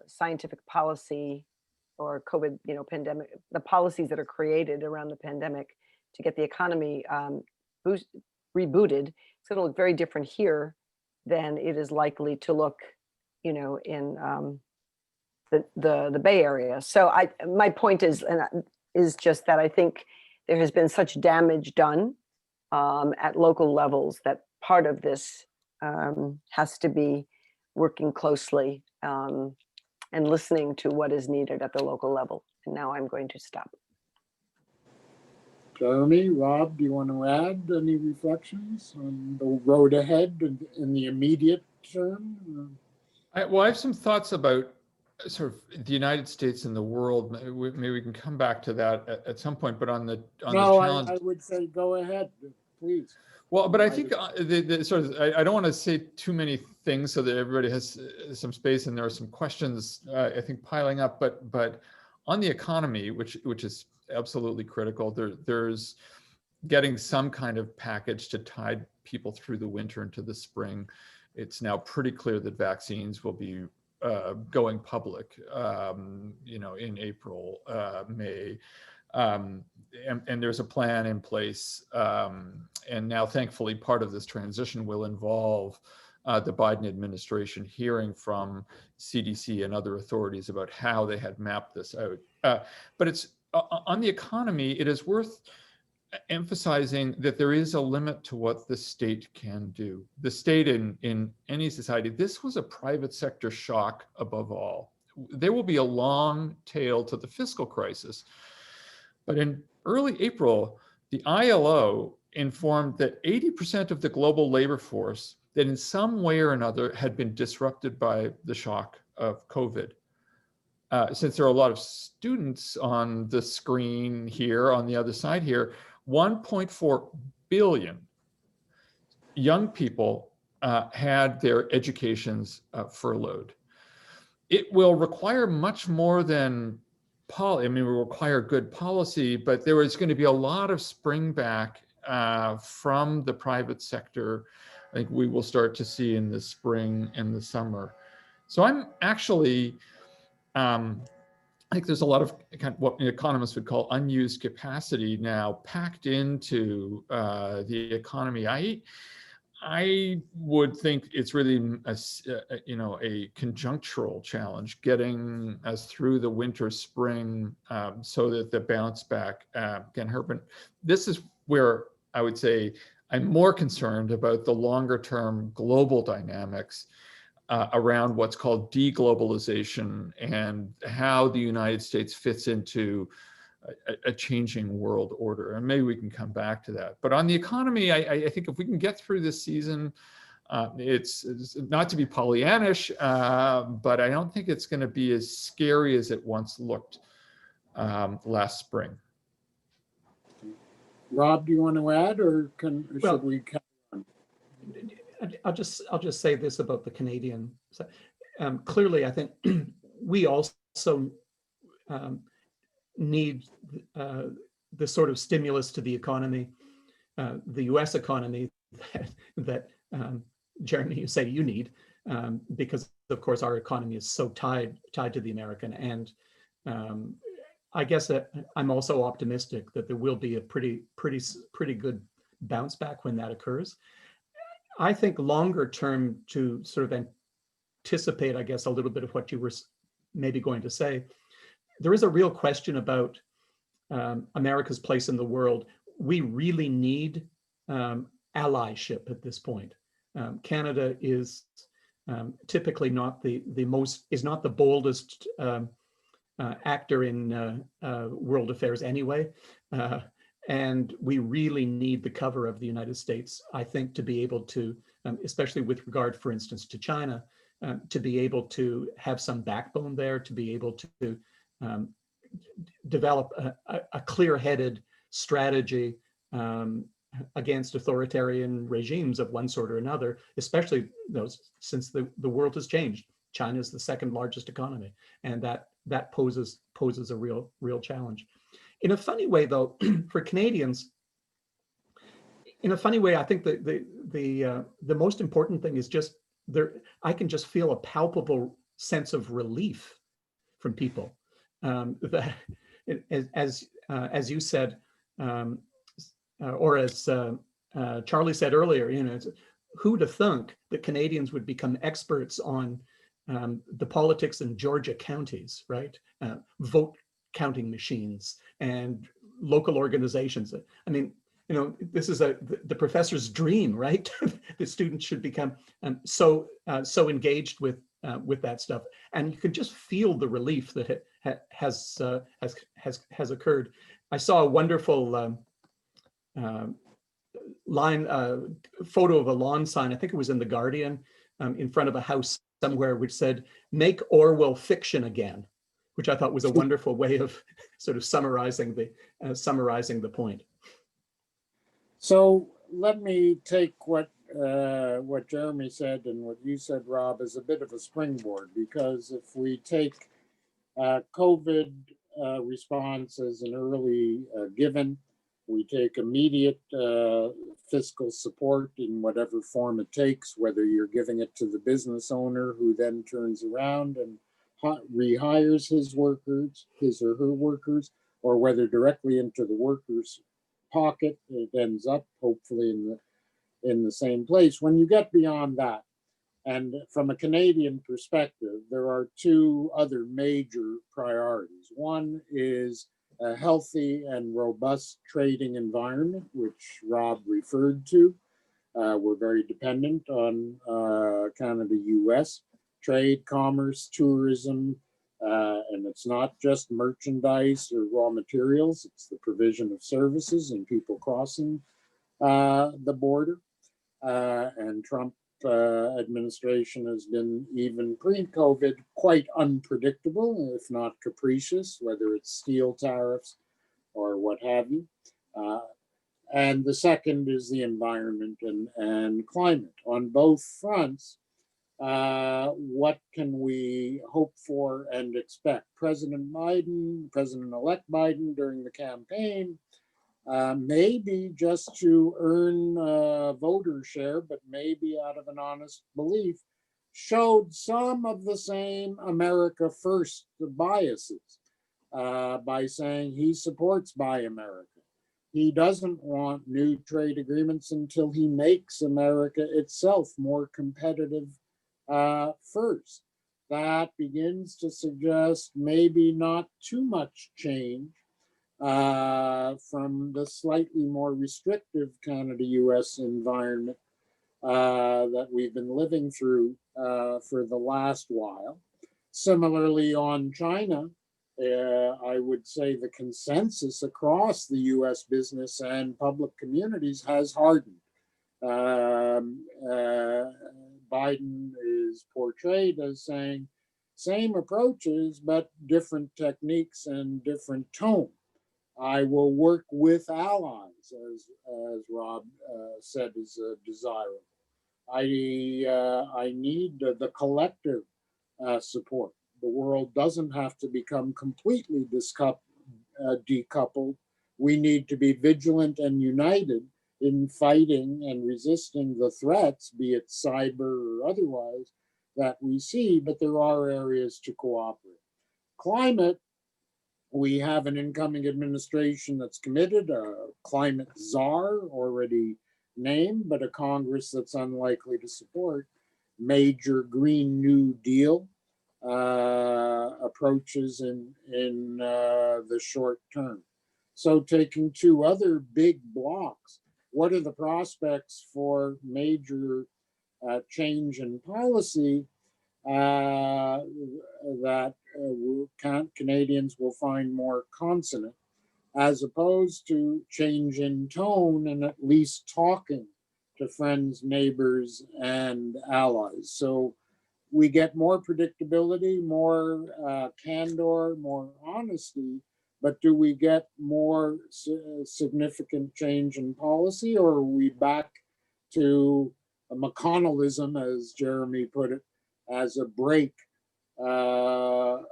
scientific policy or COVID, pandemic, the policies that are created around the pandemic to get the economy rebooted. It's going to look very different here than it is likely to look, in the Bay Area. So my point is just that I think there has been such damage done at local levels that part of this has to be working closely and listening to what is needed at the local level. And now I'm going to stop. Jeremy, Rob, do you want to add any reflections on the road ahead in the immediate term? I have some thoughts about sort of the United States and the world. Maybe we can come back to that at some point, but on the challenge. I would say go ahead, please. Well, but I think the sort of, I don't want to say too many things so that everybody has some space, and there are some questions I think piling up. But on the economy, which is absolutely critical, there's getting some kind of package to tide people through the winter into the spring. It's now pretty clear that vaccines will be going public, in April, May. And there's a plan in place. And now, thankfully, part of this transition will involve the Biden administration hearing from CDC and other authorities about how they had mapped this out. But it's on the economy, it is worth emphasizing that there is a limit to what the state can do. The state in any society, this was a private sector shock above all. There will be a long tail to the fiscal crisis. But in early April, the ILO informed that 80% of the global labor force that in some way or another had been disrupted by the shock of COVID. Since there are a lot of students on the screen here, on the other side here, 1.4 billion young people had their educations furloughed. It will require much more than it will require good policy, but there is going to be a lot of spring back from the private sector. I think we will start to see in the spring and the summer. So I'm actually I think there's a lot of kind of what economists would call unused capacity now packed into the economy. I would think it's really a conjunctural challenge getting us through the winter, spring, so that the bounce back can happen. This is where I would say I'm more concerned about the longer term global dynamics around what's called deglobalization and how the United States fits into a changing world order. And maybe we can come back to that. But on the economy, I think if we can get through this season, it's not to be Pollyannish, but I don't think it's going to be as scary as it once looked last spring. Rob, do you want to add, or should we? I'll just say this about the Canadian. Clearly, I think we also need the sort of stimulus to the economy, the U.S. economy that Jeremy, you say you need, because of course our economy is so tied to the American. And I guess that I'm also optimistic that there will be a pretty good bounce back when that occurs. I think longer term, to sort of anticipate, I guess, a little bit of what you were maybe going to say, there is a real question about America's place in the world. We really need allyship at this point. Canada is typically not the boldest actor in world affairs anyway. And we really need the cover of the United States, I think, to be able to, especially with regard, for instance, to China, to be able to have some backbone there, to be able to develop a clear-headed strategy against authoritarian regimes of one sort or another, especially since the world has changed. China is the second largest economy, and that poses a real challenge. In a funny way, though, for Canadians, in a funny way, I think the most important thing is just I can just feel a palpable sense of relief from people. That, as you said, or as Charlie said earlier, who to think that Canadians would become experts on the politics in Georgia counties, right? Vote counting machines and local organizations. I mean, this is the professor's dream, right? The students should become so engaged with that stuff, and you can just feel the relief that has occurred. I saw a wonderful photo of a lawn sign. I think it was in the Guardian, in front of a house somewhere, which said "Make Orwell fiction again," which I thought was a wonderful way of sort of summarizing the point. So let me take what Jeremy said and what you said, Rob, as a bit of a springboard, because if we take COVID response as an early given, we take immediate fiscal support in whatever form it takes, whether you're giving it to the business owner who then turns around and rehires his or her workers, or whether directly into the workers' pocket, it ends up hopefully in the same place. When you get beyond that, and from a Canadian perspective, there are two other major priorities. One is a healthy and robust trading environment, which Rob referred to. We're very dependent on Canada-US trade, commerce, tourism, and it's not just merchandise or raw materials, it's the provision of services and people crossing the border. And Trump administration has been, even pre-COVID, quite unpredictable, if not capricious, whether it's steel tariffs or what have you. And the second is the environment and climate. On both fronts, what can we hope for and expect? President-elect Biden during the campaign, maybe just to earn voter share, but maybe out of an honest belief, showed some of the same America First biases. by saying he supports Buy America. He doesn't want new trade agreements until he makes America itself more competitive first. That begins to suggest maybe not too much change from the slightly more restrictive Canada-US environment that we've been living through for the last while. Similarly, on China, I would say the consensus across the US business and public communities has hardened. Biden is portrayed as saying same approaches, but different techniques and different tone. I will work with allies, as Rob said, is desirable. I need the collective support. The world doesn't have to become completely decoupled. We need to be vigilant and united in fighting and resisting the threats, be it cyber or otherwise, that we see, but there are areas to cooperate. Climate, we have an incoming administration that's committed, a climate czar already named, but a Congress that's unlikely to support major Green New Deal approaches in the short term. So taking two other big blocks, what are the prospects for major change in policy that Canadians will find more consonant, as opposed to change in tone and at least talking to friends, neighbors, and allies. So we get more predictability, more candor, more honesty, but do we get more significant change in policy, or are we back to a McConnellism, as Jeremy put it, as a break on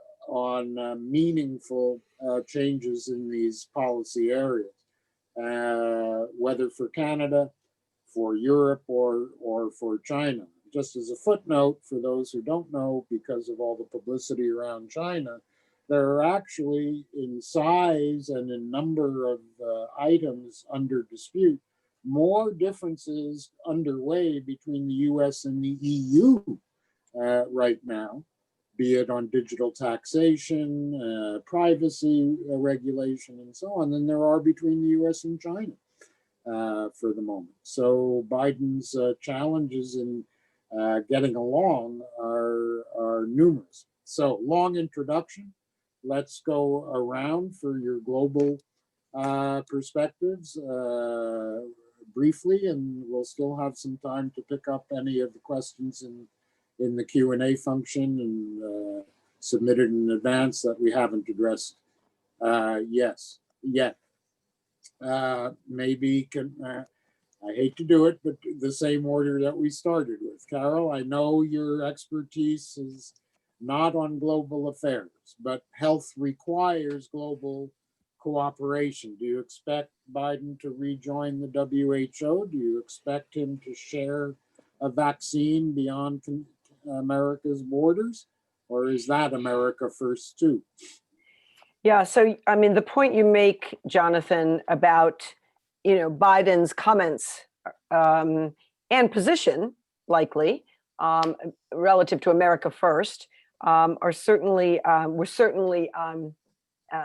meaningful changes in these policy areas, whether for Canada, for Europe, or for China? Just as a footnote, for those who don't know, because of all the publicity around China, there are actually, in size and in number of items under dispute, more differences underway between the US and the EU right now, be it on digital taxation, privacy regulation, and so on, than there are between the US and China for the moment. So Biden's challenges in getting along are numerous. So long introduction. Let's go around for your global perspectives briefly, and we'll still have some time to pick up any of the questions in the Q&A function and submitted in advance that we haven't addressed yet. Maybe I hate to do it, but the same order that we started with. Carol, I know your expertise is not on global affairs, but health requires global cooperation. Do you expect Biden to rejoin the WHO? Do you expect him to share a vaccine beyond America's borders? Or is that America first too? Yeah, so I mean, the point you make, Jonathan, about Biden's comments and position, likely relative to America first, are certainly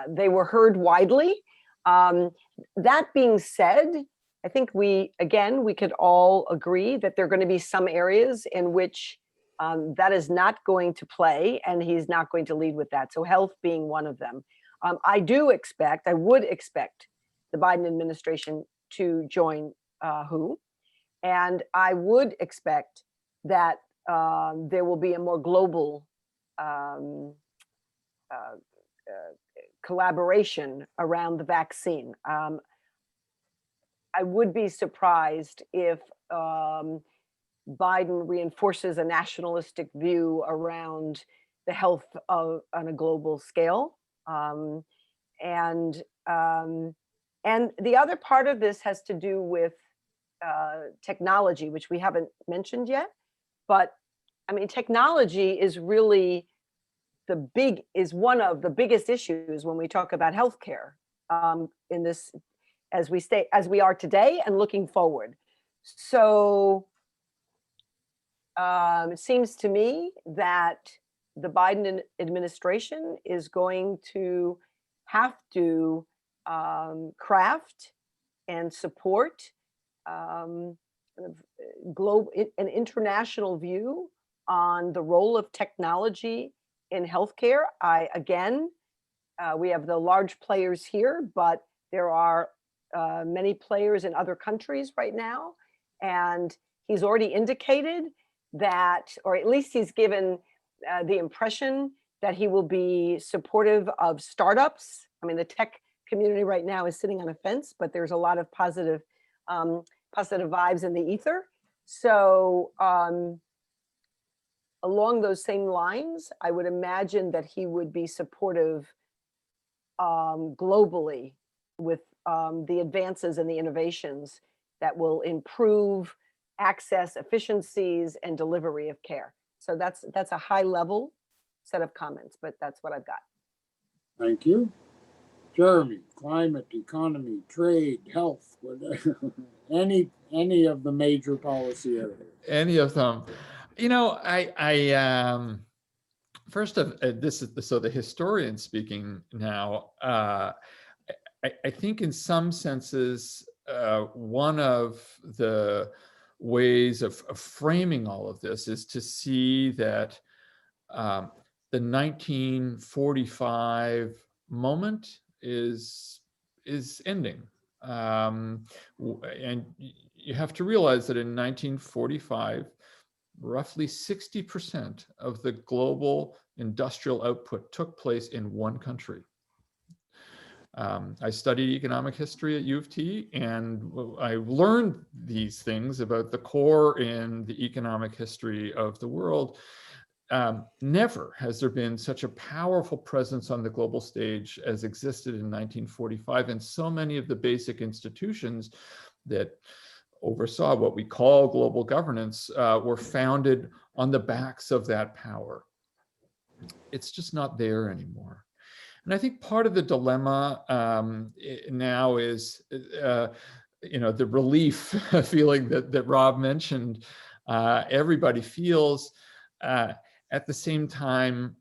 they were heard widely. That being said, I think we could all agree that there are going to be some areas in which that is not going to play, and he's not going to lead with that. So health being one of them. I would expect the Biden administration to join WHO, and I would expect that there will be a more global collaboration around the vaccine. I would be surprised if Biden reinforces a nationalistic view around the health on a global scale. And the other part of this has to do with technology, which we haven't mentioned yet. But I mean, technology is really one of the biggest issues when we talk about healthcare in this, as we are today and looking forward. So it seems to me that the Biden administration is going to have to craft and support an international view on the role of technology in healthcare. We have the large players here, but there are many players in other countries right now. And he's already indicated that, or at least he's given the impression that he will be supportive of startups. I mean, the tech community right now is sitting on a fence, but there's a lot of positive vibes in the ether. So along those same lines, I would imagine that he would be supportive globally with the advances and the innovations that will improve access, efficiencies, and delivery of care. So that's a high level set of comments, but that's what I've got. Thank you. Jeremy, climate, economy, trade, health, whatever, any of the major policy areas. Any of them. You know, I first of this is the historian speaking now. I think in some senses, one of the ways of framing all of this is to see that the 1945 moment is ending. And you have to realize that in 1945, roughly 60% of the global industrial output took place in one country. I studied economic history at U of T, and I learned these things about the core in the economic history of the world. Never has there been such a powerful presence on the global stage as existed in 1945, and so many of the basic institutions that oversaw what we call global governance were founded on the backs of that power. It's just not there anymore. And I think part of the dilemma now is, the relief feeling that Rob mentioned, everybody feels. At the same time,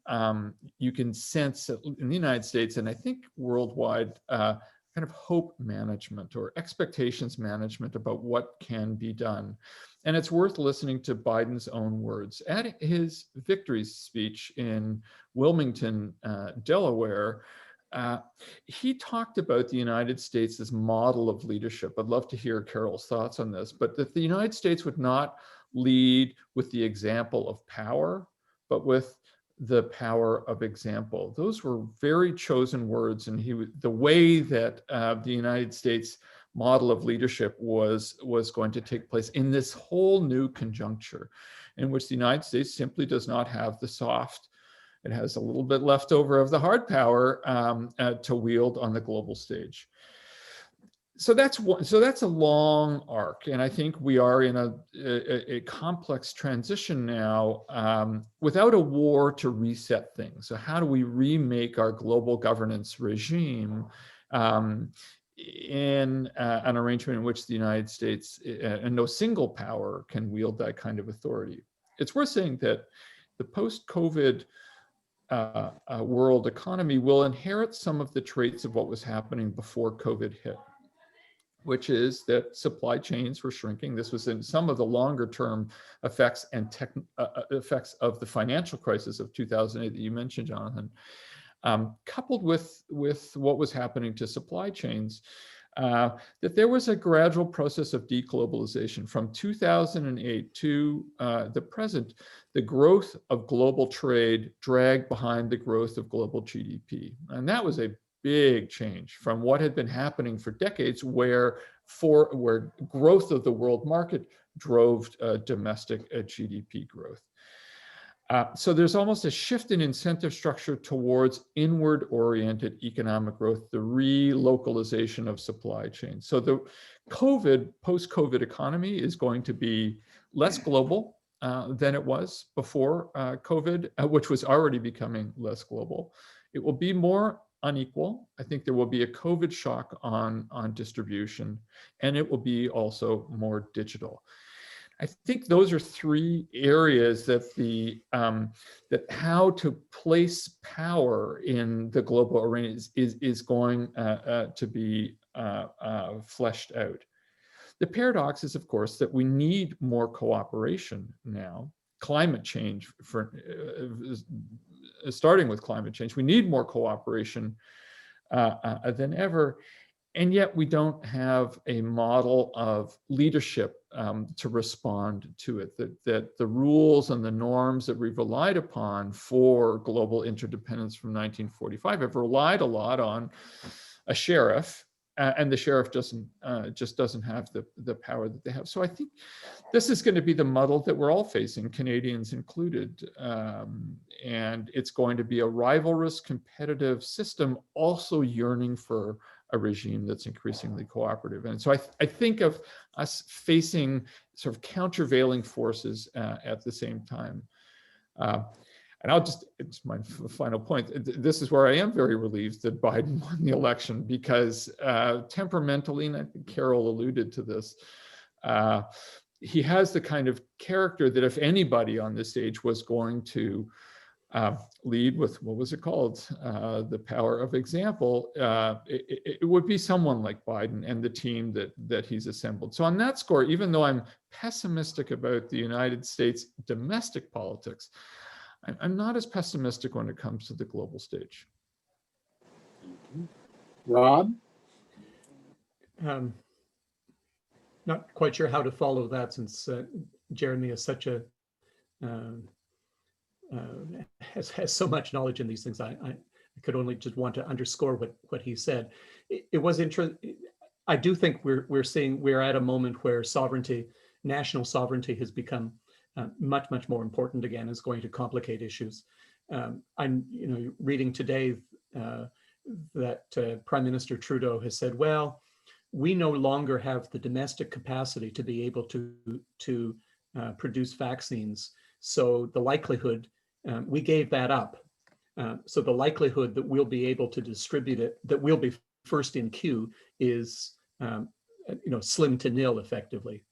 you can sense in the United States, and I think worldwide, kind of hope management or expectations management about what can be done. And it's worth listening to Biden's own words. At his victory speech in Wilmington, Delaware, he talked about the United States as model of leadership. I'd love to hear Carol's thoughts on this, but that the United States would not lead with the example of power, but with the power of example. Those were very chosen words, and the way that the United States model of leadership was going to take place in this whole new conjuncture, in which the United States simply does not have the soft. It has a little bit left over of the hard power to wield on the global stage. So that's a long arc, and I think we are in a complex transition now without a war to reset things. So how do we remake our global governance regime in an arrangement in which the United States and no single power can wield that kind of authority? It's worth saying that the post-COVID world economy will inherit some of the traits of what was happening before COVID hit, which is that supply chains were shrinking. This was in some of the longer term effects and effects of the financial crisis of 2008 that you mentioned, Jonathan, coupled with what was happening to supply chains, that there was a gradual process of deglobalization. From 2008 to the present, the growth of global trade dragged behind the growth of global GDP. And that was a big change from what had been happening for decades, where growth of the world market drove domestic GDP growth. So there's almost a shift in incentive structure towards inward-oriented economic growth, the relocalization of supply chains. So the post-COVID economy is going to be less global, than it was before COVID, which was already becoming less global. It will be more unequal. I think there will be a COVID shock on distribution, and it will be also more digital. I think those are three areas that that how to place power in the global arena is going to be fleshed out. The paradox is, of course, that we need more cooperation now. Climate change, starting with climate change, we need more cooperation than ever. And yet we don't have a model of leadership to respond to it, that the rules and the norms that we've relied upon for global interdependence from 1945 have relied a lot on a sheriff, and the sheriff just doesn't have the power that they have. So I think this is going to be the muddle that we're all facing, Canadians included. And it's going to be a rivalrous, competitive system, also yearning for a regime that's increasingly cooperative. And so I think of us facing sort of countervailing forces at the same time. And it's my final point. This is where I am very relieved that Biden won the election, because temperamentally, and I think Carol alluded to this, he has the kind of character that if anybody on this stage was going to lead with, what was it called? The power of example, it would be someone like Biden and the team that he's assembled. So on that score, even though I'm pessimistic about the United States domestic politics, I'm not as pessimistic when it comes to the global stage. Rob? Not quite sure how to follow that, since Jeremy is such a has so much knowledge in these things. I could only just want to underscore what he said. It was interesting. I do think we're at a moment where sovereignty, national sovereignty, has become much more important again. Is going to complicate issues. I'm reading today that Prime Minister Trudeau has said, well, we no longer have the domestic capacity to be able to produce vaccines. So the likelihood, we gave that up. So the likelihood that we'll be able to distribute it, that we'll be first in queue, is slim to nil effectively.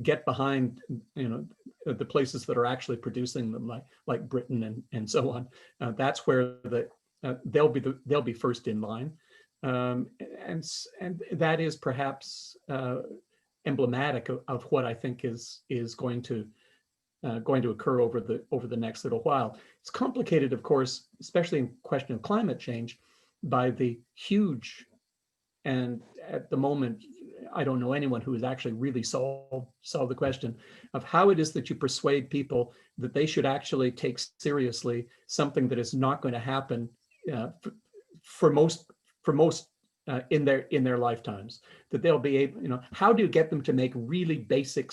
Get behind the places that are actually producing them, like Britain and so on. That's where they'll be first in line. And that is perhaps emblematic of what I think is going to occur over the next little while. It's complicated, of course, especially in question of climate change, by the huge, and at the moment, I don't know anyone who has actually really solved the question of how it is that you persuade people that they should actually take seriously something that is not going to happen for most in their lifetimes, that they'll be able, how do you get them to make really basic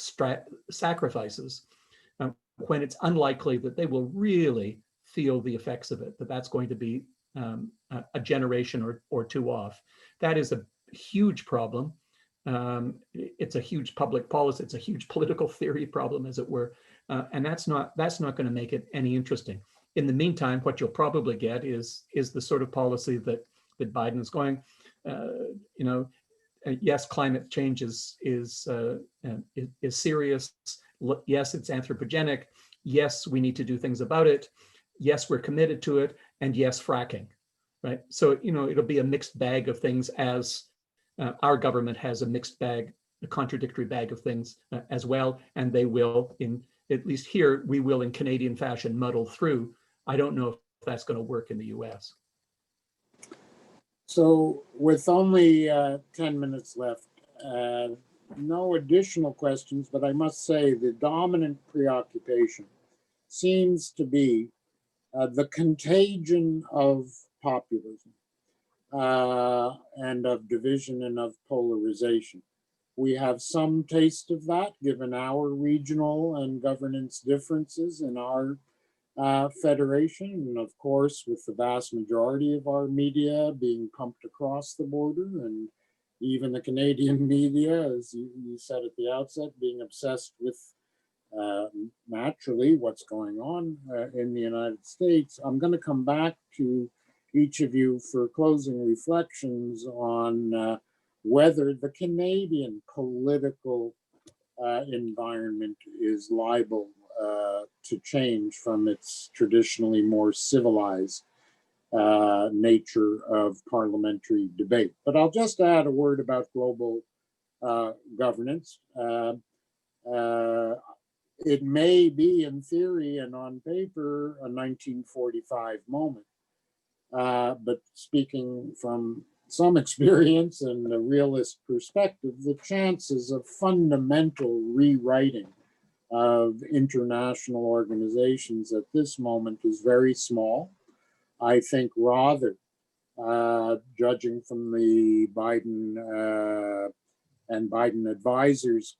sacrifices when it's unlikely that they will really feel the effects of it, that's going to be a generation or two off. That is a huge problem. It's a huge public policy. It's a huge political theory problem, as it were, and that's not going to make it any interesting. In the meantime, what you'll probably get is the sort of policy that Biden is going. Yes, climate change is serious. Yes, it's anthropogenic. Yes, we need to do things about it. Yes, we're committed to it. And yes, fracking, right? So, it'll be a mixed bag of things, as our government has a mixed bag, a contradictory bag of things as well. And they will, at least here, we will in Canadian fashion muddle through. I don't know if that's going to work in the US. So with only 10 minutes left, no additional questions, but I must say the dominant preoccupation seems to be the contagion of populism and of division and of polarization. We have some taste of that, given our regional and governance differences in our federation, and of course, with the vast majority of our media being pumped across the border, and even the Canadian media, as you said at the outset, being obsessed with naturally what's going on in the United States. I'm going to come back to each of you for closing reflections on whether the Canadian political environment is liable to change from its traditionally more civilized nature of parliamentary debate. But I'll just add a word about global governance. It may be in theory and on paper a 1945 moment, but speaking from some experience and a realist perspective, the chances of fundamental rewriting of international organizations at this moment is very small. I think rather, judging from the Biden and Biden advisors'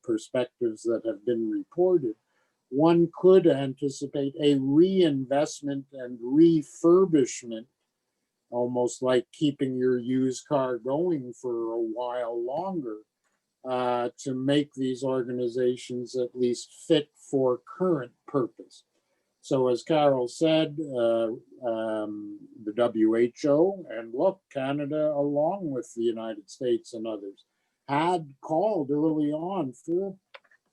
perspectives that have been reported, one could anticipate a reinvestment and refurbishment, almost like keeping your used car going for a while longer, to make these organizations at least fit for current purpose. So as Carol said, the WHO, and look, Canada, along with the United States and others, had called early on for a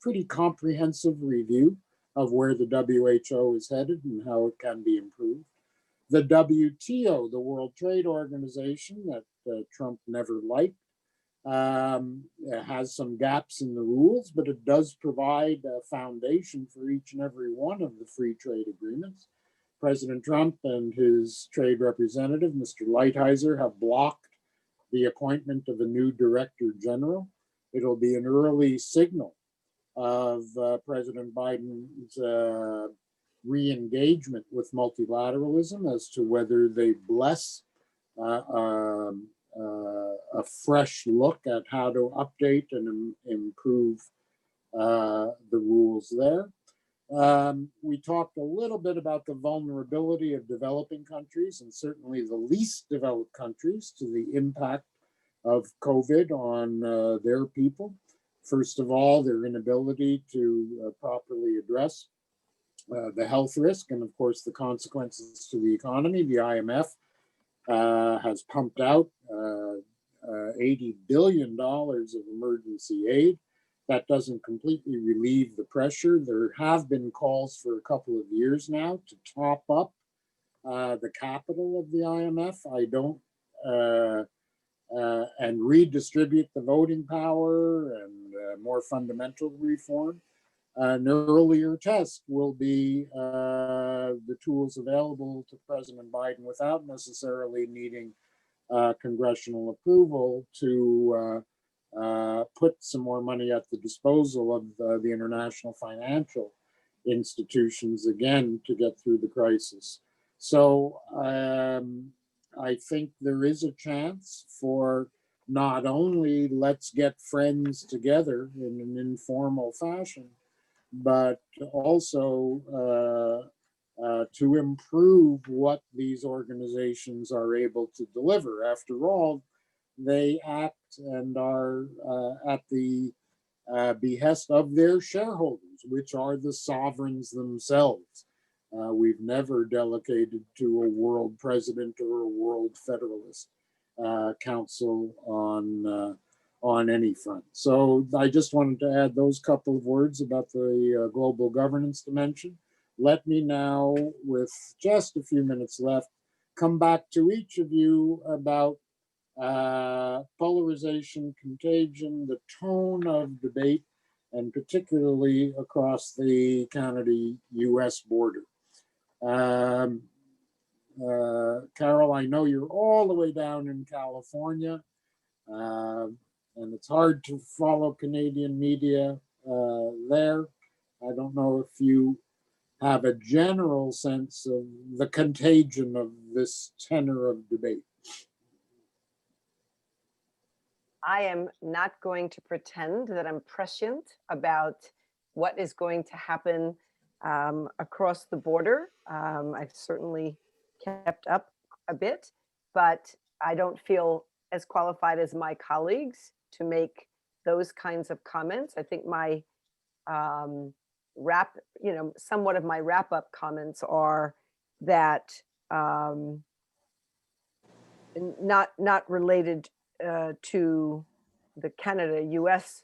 pretty comprehensive review of where the WHO is headed and how it can be improved. The WTO, the World Trade Organization that Trump never liked, has some gaps in the rules, but it does provide a foundation for each and every one of the free trade agreements. President Trump and his trade representative, Mr. Lighthizer, have blocked the appointment of a new director general. It'll be an early signal of President Biden's re-engagement with multilateralism as to whether they bless a fresh look at how to update and improve the rules there. We talked a little bit about the vulnerability of developing countries, and certainly the least developed countries, to the impact of COVID on their people. First of all, their inability to properly address the health risk and, of course, the consequences to the economy. The IMF has pumped out $80 billion of emergency aid. That doesn't completely relieve the pressure. There have been calls for a couple of years now to top up the capital of the IMF. And redistribute the voting power and more fundamental reform. An earlier test will be the tools available to President Biden without necessarily needing congressional approval to put some more money at the disposal of the international financial institutions again to get through the crisis. So I think there is a chance for not only let's get friends together in an informal fashion, but also to improve what these organizations are able to deliver. After all, they act and are at the behest of their shareholders, which are the sovereigns themselves. We've never delegated to a world president or a world federalist council on any front. So I just wanted to add those couple of words about the global governance dimension. Let me now, with just a few minutes left, come back to each of you about polarization, contagion, the tone of debate, and particularly across the Canada-US border. Carol, I know you're all the way down in California, and it's hard to follow Canadian media there. I don't know if you have a general sense of the contagion of this tenor of debate. I am not going to pretend that I'm prescient about what is going to happen across the border. I've certainly kept up a bit, but I don't feel as qualified as my colleagues to make those kinds of comments. I think my somewhat of my wrap up comments are that not related to the Canada-US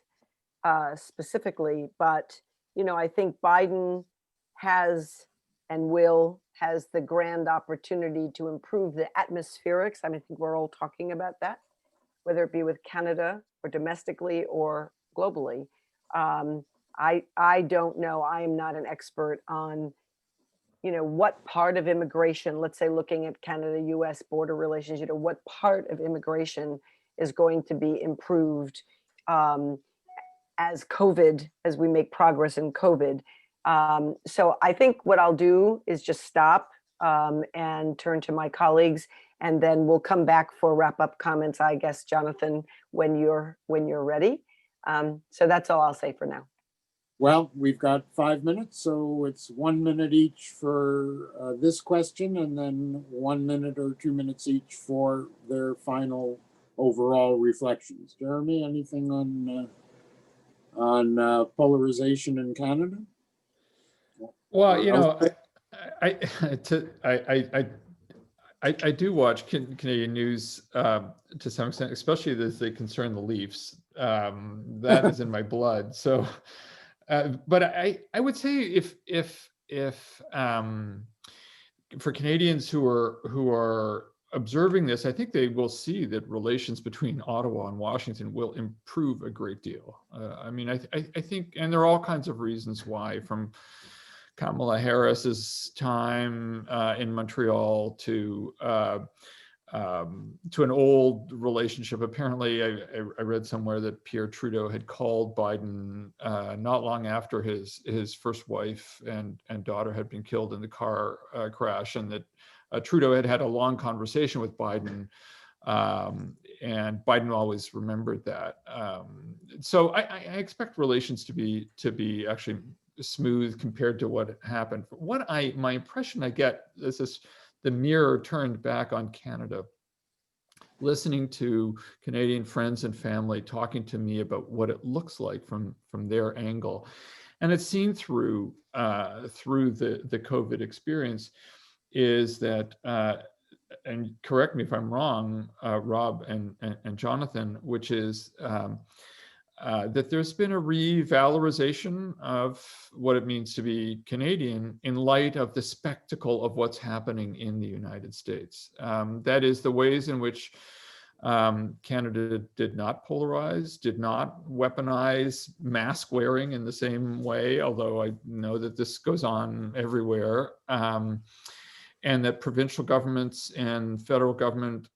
specifically, but I think Biden has the grand opportunity to improve the atmospherics. I think we're all talking about that, whether it be with Canada or domestically or globally. I don't know. I am not an expert on, what part of immigration, let's say looking at Canada-US border relations, what part of immigration is going to be improved as we make progress in COVID. So I think what I'll do is just stop and turn to my colleagues, and then we'll come back for wrap-up comments, I guess, Jonathan, when you're ready. So that's all I'll say for now. Well, we've got 5 minutes, so it's 1 minute each for this question, and then 1 minute or 2 minutes each for their final overall reflections. Jeremy, anything on polarization in Canada? Well, I do watch Canadian news to some extent, especially as they concern the Leafs. That is in my blood. So, but I would say if for Canadians who are observing this, I think they will see that relations between Ottawa and Washington will improve a great deal. I think, and there are all kinds of reasons why, from Kamala Harris's time in Montreal to an old relationship. Apparently, I read somewhere that Pierre Trudeau had called Biden not long after his first wife and daughter had been killed in the car crash, and that Trudeau had a long conversation with Biden, and Biden always remembered that. So I expect relations to be actually smooth compared to what happened. My impression I get is the mirror turned back on Canada. Listening to Canadian friends and family talking to me about what it looks like from their angle, and it's seen through the COVID experience, is that and correct me if I'm wrong, Rob and Jonathan, which is that there's been a revalorization of what it means to be Canadian in light of the spectacle of what's happening in the United States. That is, the ways in which Canada did not polarize, did not weaponize mask wearing in the same way, although I know that this goes on everywhere. And that provincial governments and federal government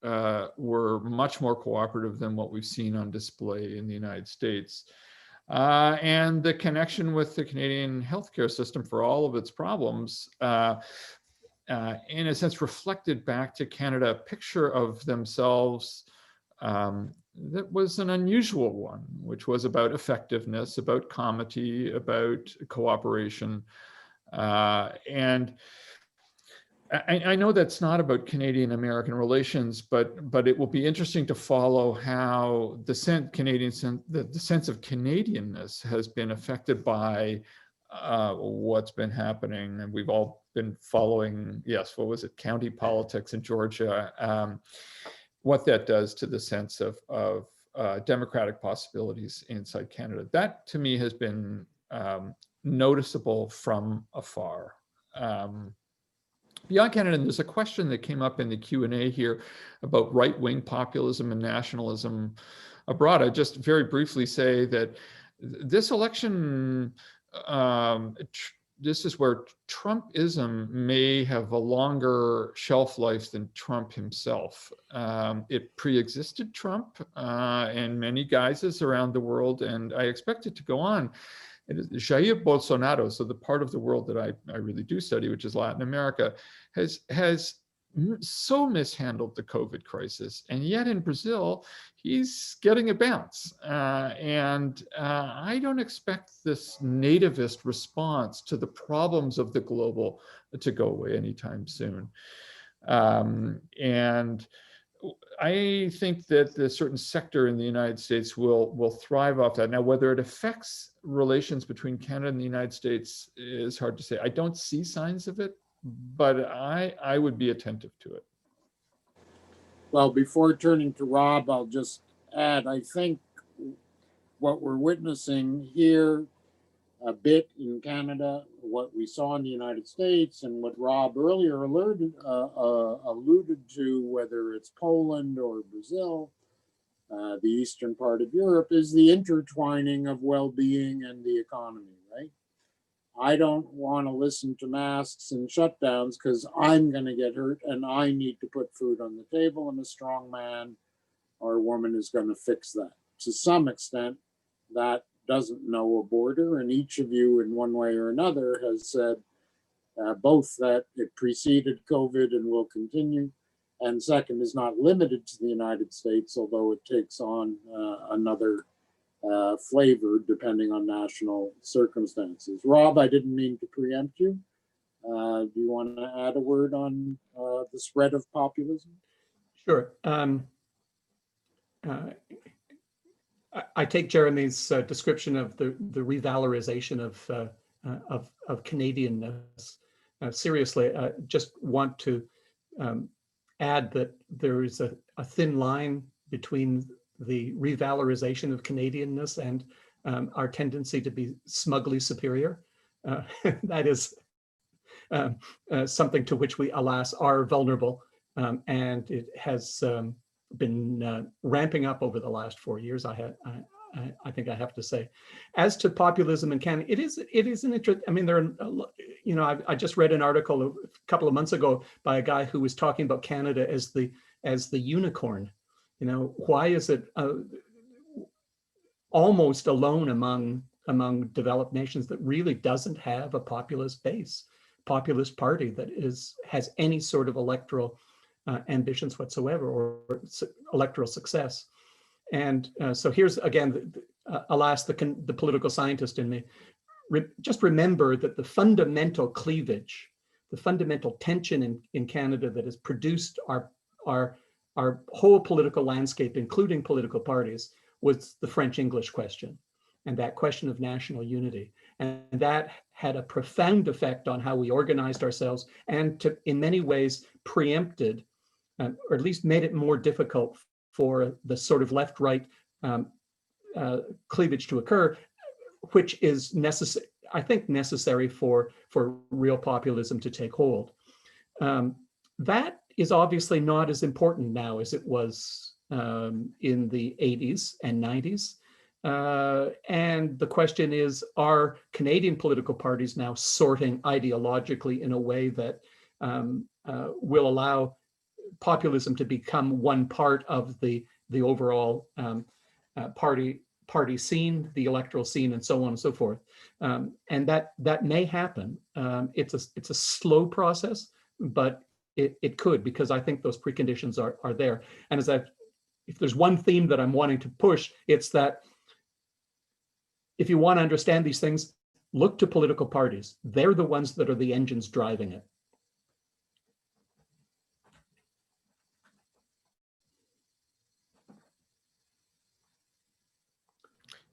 were much more cooperative than what we've seen on display in the United States. And the connection with the Canadian healthcare system, for all of its problems, in a sense reflected back to Canada a picture of themselves that was an unusual one, which was about effectiveness, about comity, about cooperation. And I know that's not about Canadian-American relations, but it will be interesting to follow how the sense of Canadianness has been affected by what's been happening. And we've all been following, what was it, county politics in Georgia, what that does to the sense of democratic possibilities inside Canada. That, to me, has been noticeable from afar. Beyond Canada, and there's a question that came up in the Q&A here about right-wing populism and nationalism abroad. I just very briefly say that this election, this is where Trumpism may have a longer shelf life than Trump himself. It pre-existed Trump in many guises around the world, and I expect it to go on. Jair Bolsonaro, so the part of the world that I really do study, which is Latin America, has so mishandled the COVID crisis. And yet in Brazil, he's getting a bounce. And I don't expect this nativist response to the problems of the global to go away anytime soon. And I think that a certain sector in the United States will thrive off that. Now, whether it affects relations between Canada and the United States is hard to say. I don't see signs of it, but I would be attentive to it. Well, before turning to Rob, I'll just add, I think what we're witnessing here a bit in Canada, what we saw in the United States, and what Rob earlier alluded to, whether it's Poland or Brazil, the eastern part of Europe, is the intertwining of well-being and the economy, right? I don't want to listen to masks and shutdowns because I'm going to get hurt and I need to put food on the table, and a strong man or woman is going to fix that. To some extent, that doesn't know a border, and each of you in one way or another has said both that it preceded COVID and will continue, and second, is not limited to the United States, although it takes on another flavor depending on national circumstances. Rob, I didn't mean to preempt you. Do you want to add a word on the spread of populism? Sure. I take Jeremy's description of the revalorization of Canadianness seriously. I just want to add that there is a thin line between the revalorization of Canadianness and our tendency to be smugly superior. That is something to which we, alas, are vulnerable, and it has been ramping up over the last 4 years. I think I have to say. As to populism in Canada, it is an interest. I mean, there are, I just read an article a couple of months ago by a guy who was talking about Canada as the unicorn. Why is it almost alone among developed nations that really doesn't have a populist base, populist party that has any sort of electoral ambitions whatsoever or electoral success? And so here's again, alas, the political scientist in me. Just remember that the fundamental cleavage, the fundamental tension in Canada that has produced our whole political landscape, including political parties, was the French-English question, and that question of national unity. And that had a profound effect on how we organized ourselves, and in many ways preempted, or at least made it more difficult for the sort of left-right cleavage to occur, which is necessary, I think, necessary for real populism to take hold. That is obviously not as important now as it was in the 80s and 90s. And the question is, are Canadian political parties now sorting ideologically in a way that will allow populism to become one part of the overall party scene, the electoral scene, and so on and so forth? And that may happen. It's a slow process, but it could, because I think those preconditions are there. And if there's one theme that I'm wanting to push, it's that if you want to understand these things, look to political parties. They're the ones that are the engines driving it.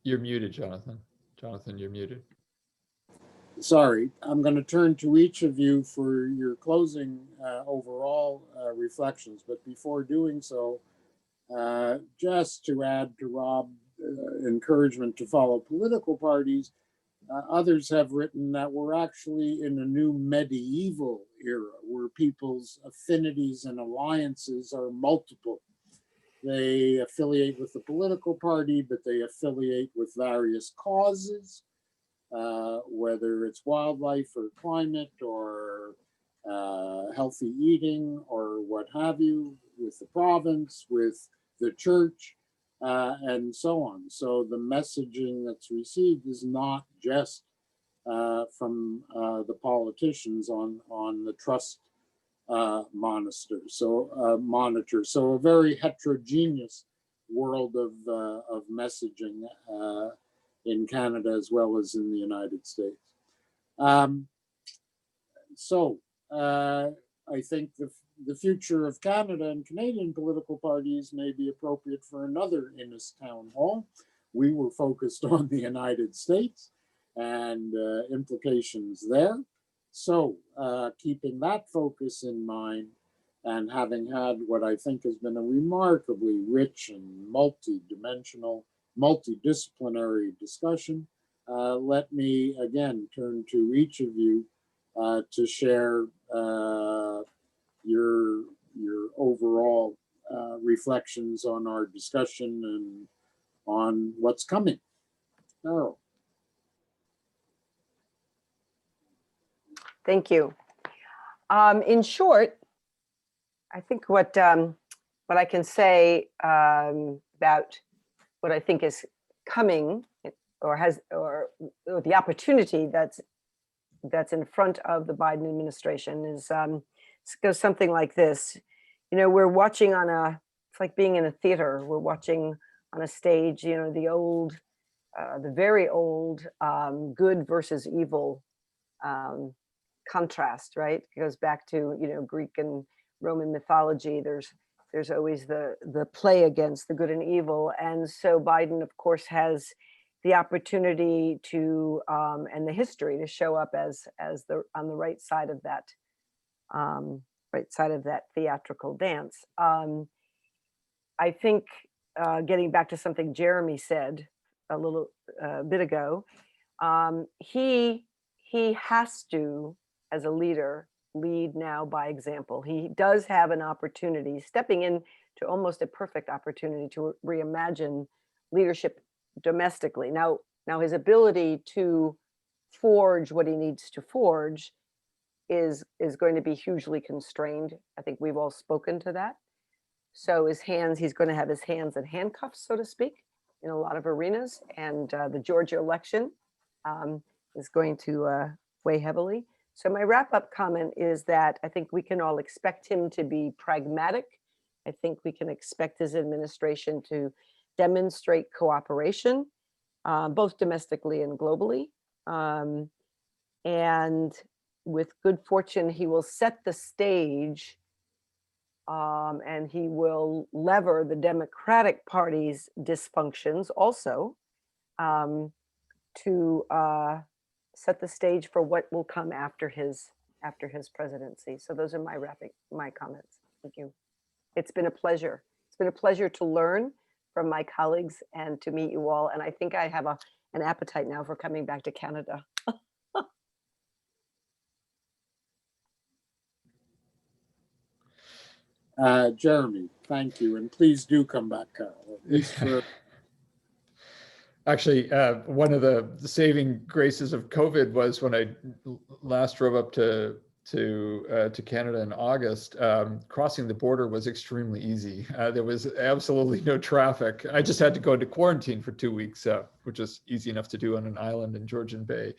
You're muted, Jonathan. Jonathan, you're muted. Sorry, I'm going to turn to each of you for your closing overall reflections. But before doing so, just to add to Rob's encouragement to follow political parties, others have written that we're actually in a new medieval era where people's affinities and alliances are multiple. They affiliate with the political party, but they affiliate with various causes, whether it's wildlife or climate or healthy eating or what have you, with the province, with the church, and so on. So the messaging that's received is not just from the politicians on the trust monitor. So a very heterogeneous world of messaging in Canada as well as in the United States. I think the future of Canada and Canadian political parties may be appropriate for another Innis town hall. We were focused on the United States and implications there. So keeping that focus in mind and having had what I think has been a remarkably rich and multi-dimensional, multidisciplinary discussion, let me again turn to each of you to share your overall reflections on our discussion and on what's coming. Carol. Thank you. In short, I think what I can say about what I think is coming or the opportunity that's in front of the Biden administration is goes something like this. You know, we're watching it's like being in a theater. We're watching on a stage, you know, the very old good versus evil contrast, right? It goes back to, you know, Greek and Roman mythology. There's always the play against the good and evil. And so Biden, of course, has the opportunity to and the history to show up as on the right side of that theatrical dance. I think getting back to something Jeremy said a little bit ago, he has to, as a leader, lead now by example. He does have an opportunity, stepping in to almost a perfect opportunity to reimagine leadership domestically. Now his ability to forge what he needs to forge is going to be hugely constrained. I think we've all spoken to that. So he's going to have his hands in handcuffs, so to speak, in a lot of arenas. And the Georgia election is going to weigh heavily. So my wrap-up comment is that I think we can all expect him to be pragmatic. I think we can expect his administration to demonstrate cooperation, both domestically and globally. And with good fortune, he will set the stage and he will lever the Democratic Party's dysfunctions also to set the stage for what will come after his presidency. So those are my comments. Thank you. It's been a pleasure. It's been a pleasure to learn from my colleagues and to meet you all. And I think I have an appetite now for coming back to Canada. Jeremy, thank you. And please do come back, Carol. At least for... Actually, one of the saving graces of COVID was when I last drove up to Canada in August, crossing the border was extremely easy. There was absolutely no traffic. I just had to go into quarantine for 2 weeks, which is easy enough to do on an island in Georgian Bay.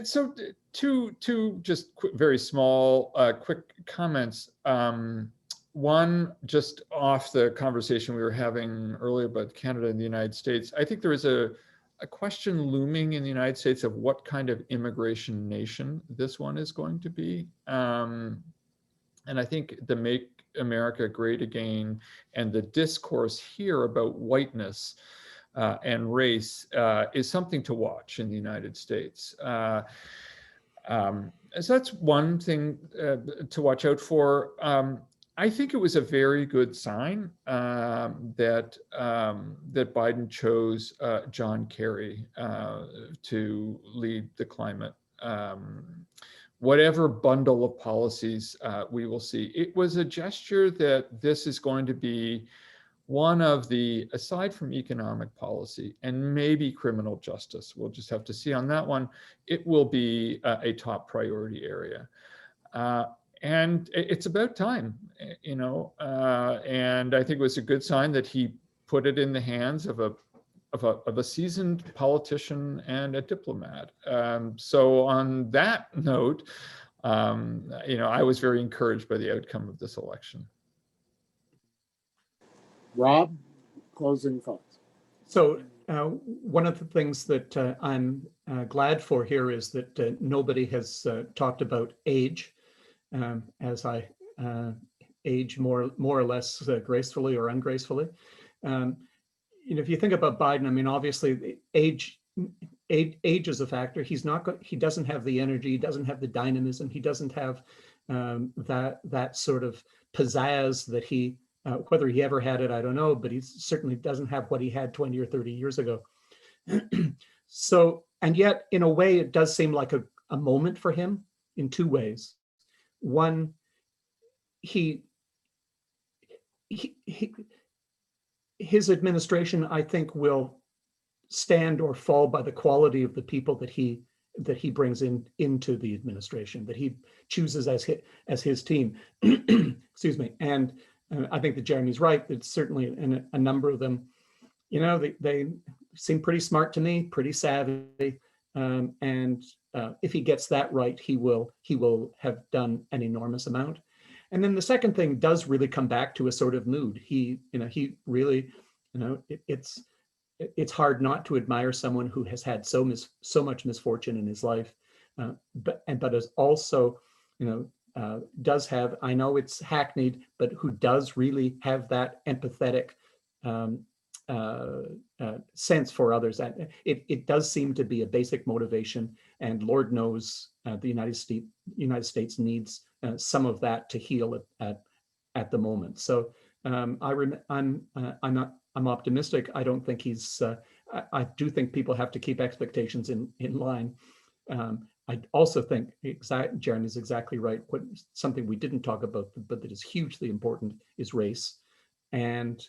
So two just very small, quick comments. One, just off the conversation we were having earlier about Canada and the United States, I think there is a question looming in the United States of what kind of immigration nation this one is going to be. And I think the Make America Great Again and the discourse here about whiteness and race is something to watch in the United States. So that's one thing to watch out for. I think it was a very good sign that Biden chose John Kerry to lead the climate. Whatever bundle of policies we will see, it was a gesture that this is going to be one of the, aside from economic policy and maybe criminal justice, we'll just have to see on that one, it will be a top priority area. And it's about time, you know, and I think it was a good sign that he put it in the hands of a seasoned politician and a diplomat. So on that note, you know, I was very encouraged by the outcome of this election. Rob, closing thoughts. So one of the things that I'm glad for here is that nobody has talked about age. as I age more or less gracefully or ungracefully. If you think about Biden, I mean, obviously age is a factor. He doesn't have the energy, he doesn't have the dynamism, he doesn't have that sort of pizzazz that he, whether he ever had it, I don't know, but he certainly doesn't have what he had 20 or 30 years ago. So, and yet in a way, it does seem like a moment for him in two ways. One, his administration, I think, will stand or fall by the quality of the people that he brings into the administration, that he chooses as his team. Excuse me. And I think that Jeremy's right. That certainly a number of them, they seem pretty smart to me, pretty savvy. And if he gets that right, he will have done an enormous amount. And then the second thing does really come back to a sort of mood. He really, it's hard not to admire someone who has had so much misfortune in his life, but is also, does have, I know it's hackneyed, but who does really have that empathetic sense for others. And it does seem to be a basic motivation, and Lord knows the United States needs some of that to heal at the moment. So I'm optimistic. I don't think he's. I do think people have to keep expectations in line. I also think Jeremy's exactly right. Something we didn't talk about, but that is hugely important, is race, and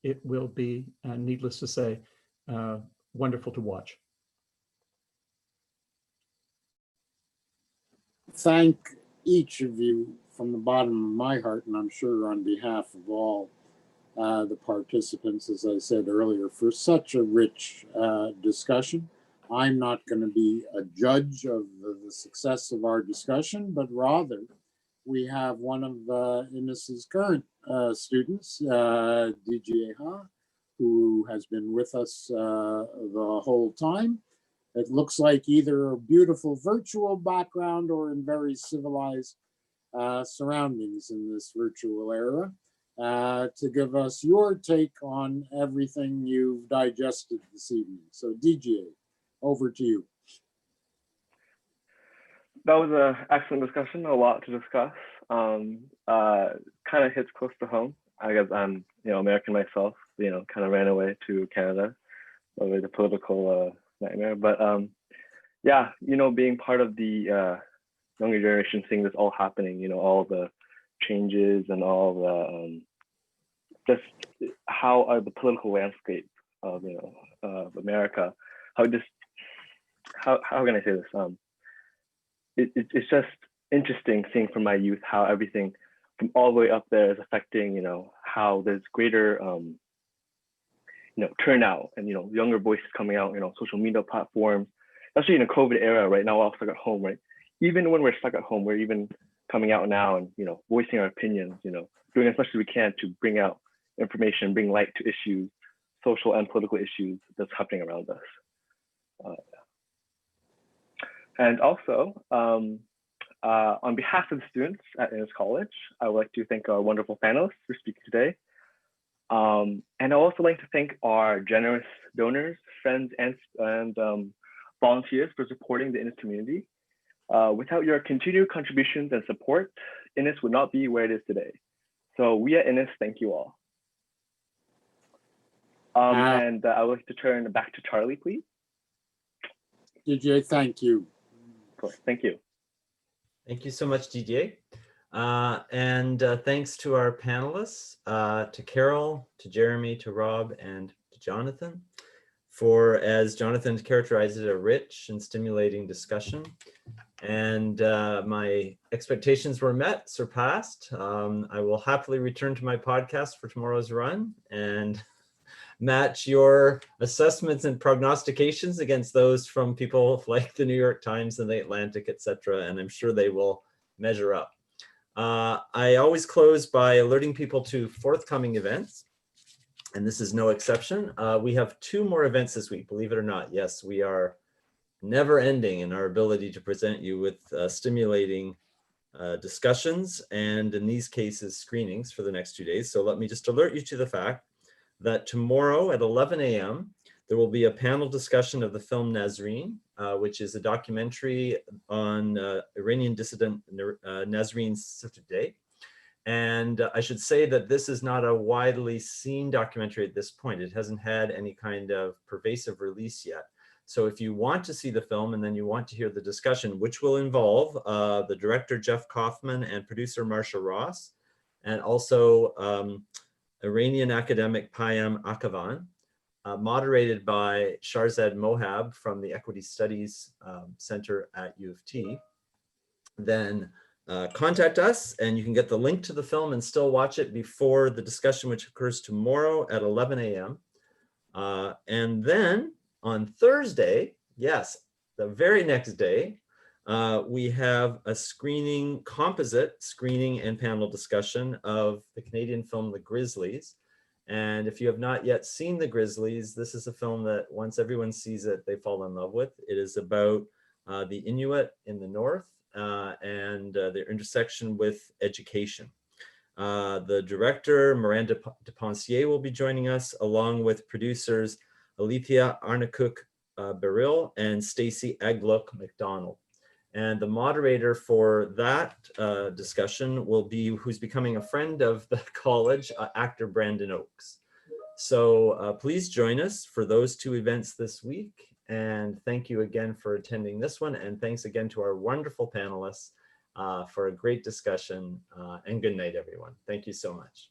it will be, needless to say, wonderful to watch. Thank each of you from the bottom of my heart, and I'm sure on behalf of all the participants, as I said earlier, for such a rich discussion. I'm not going to be a judge of the success of our discussion, but rather we have one of Innis's current students, DJ Ha, who has been with us the whole time. It looks like either a beautiful virtual background or in very civilized surroundings in this virtual era, to give us your take on everything you've digested this evening. So DJ, over to you. That was an excellent discussion, a lot to discuss. Kind of hits close to home. I guess I'm, American myself, kind of ran away to Canada over the political nightmare. But yeah, being part of the younger generation, seeing this all happening, all the changes and all the just how the political landscape of of America, how can I say this? It's just interesting seeing from my youth how everything from all the way up there is affecting, how there's greater turnout and younger voices coming out, social media platforms, especially in a COVID era. Right now, we're all stuck at home, right? Even when we're stuck at home, we're even coming out now and voicing our opinions, doing as much as we can to bring out information, bring light to issues, social and political issues that's happening around us. And also, on behalf of the students at Innis College, I would like to thank our wonderful panelists for speaking today. And I'd also like to thank our generous donors, friends, and volunteers for supporting the Innis community. Without your continued contributions and support, Innis would not be where it is today. So we at Innis thank you all. And I would like to turn back to Charlie, please. DJ, thank you. Of course, thank you. Thank you so much, DJ. And thanks to our panelists, to Carol, to Jeremy, to Rob, and to Jonathan, for, as Jonathan characterized it, a rich and stimulating discussion. And my expectations were met, surpassed. I will happily return to my podcast for tomorrow's run and match your assessments and prognostications against those from people like the New York Times and the Atlantic, etc. And I'm sure they will measure up. I always close by alerting people to forthcoming events, and this is no exception. We have 2 more events this week, believe it or not. Yes, we are never ending in our ability to present you with stimulating discussions, and in these cases, screenings for the next 2 days. So let me just alert you to the fact that tomorrow at 11 a.m., there will be a panel discussion of the film Nazreen, which is a documentary on Iranian dissident Nazreen Sotoudeh. And I should say that this is not a widely seen documentary at this point. It hasn't had any kind of pervasive release yet. So if you want to see the film and then you want to hear the discussion, which will involve the director Jeff Kaufman and producer Marsha Ross, and also Iranian academic Payam Akavan, moderated by Sharzad Mohab from the Equity Studies Center at U of T, then contact us and you can get the link to the film and still watch it before the discussion, which occurs tomorrow at 11 a.m. And then on Thursday, yes, the very next day, we have a composite screening and panel discussion of the Canadian film, The Grizzlies. And if you have not yet seen The Grizzlies, this is a film that once everyone sees it, they fall in love with. It is about the Inuit in the North and their intersection with education. The director, Miranda Depensier, will be joining us, along with producers Alethea Arnacook-Beryl and Stacey Eglook McDonald. And the moderator for that discussion will be who's becoming a friend of the college, actor Brandon Oakes. So please join us for those 2 events this week. And thank you again for attending this one. And thanks again to our wonderful panelists for a great discussion. And good night, everyone. Thank you so much.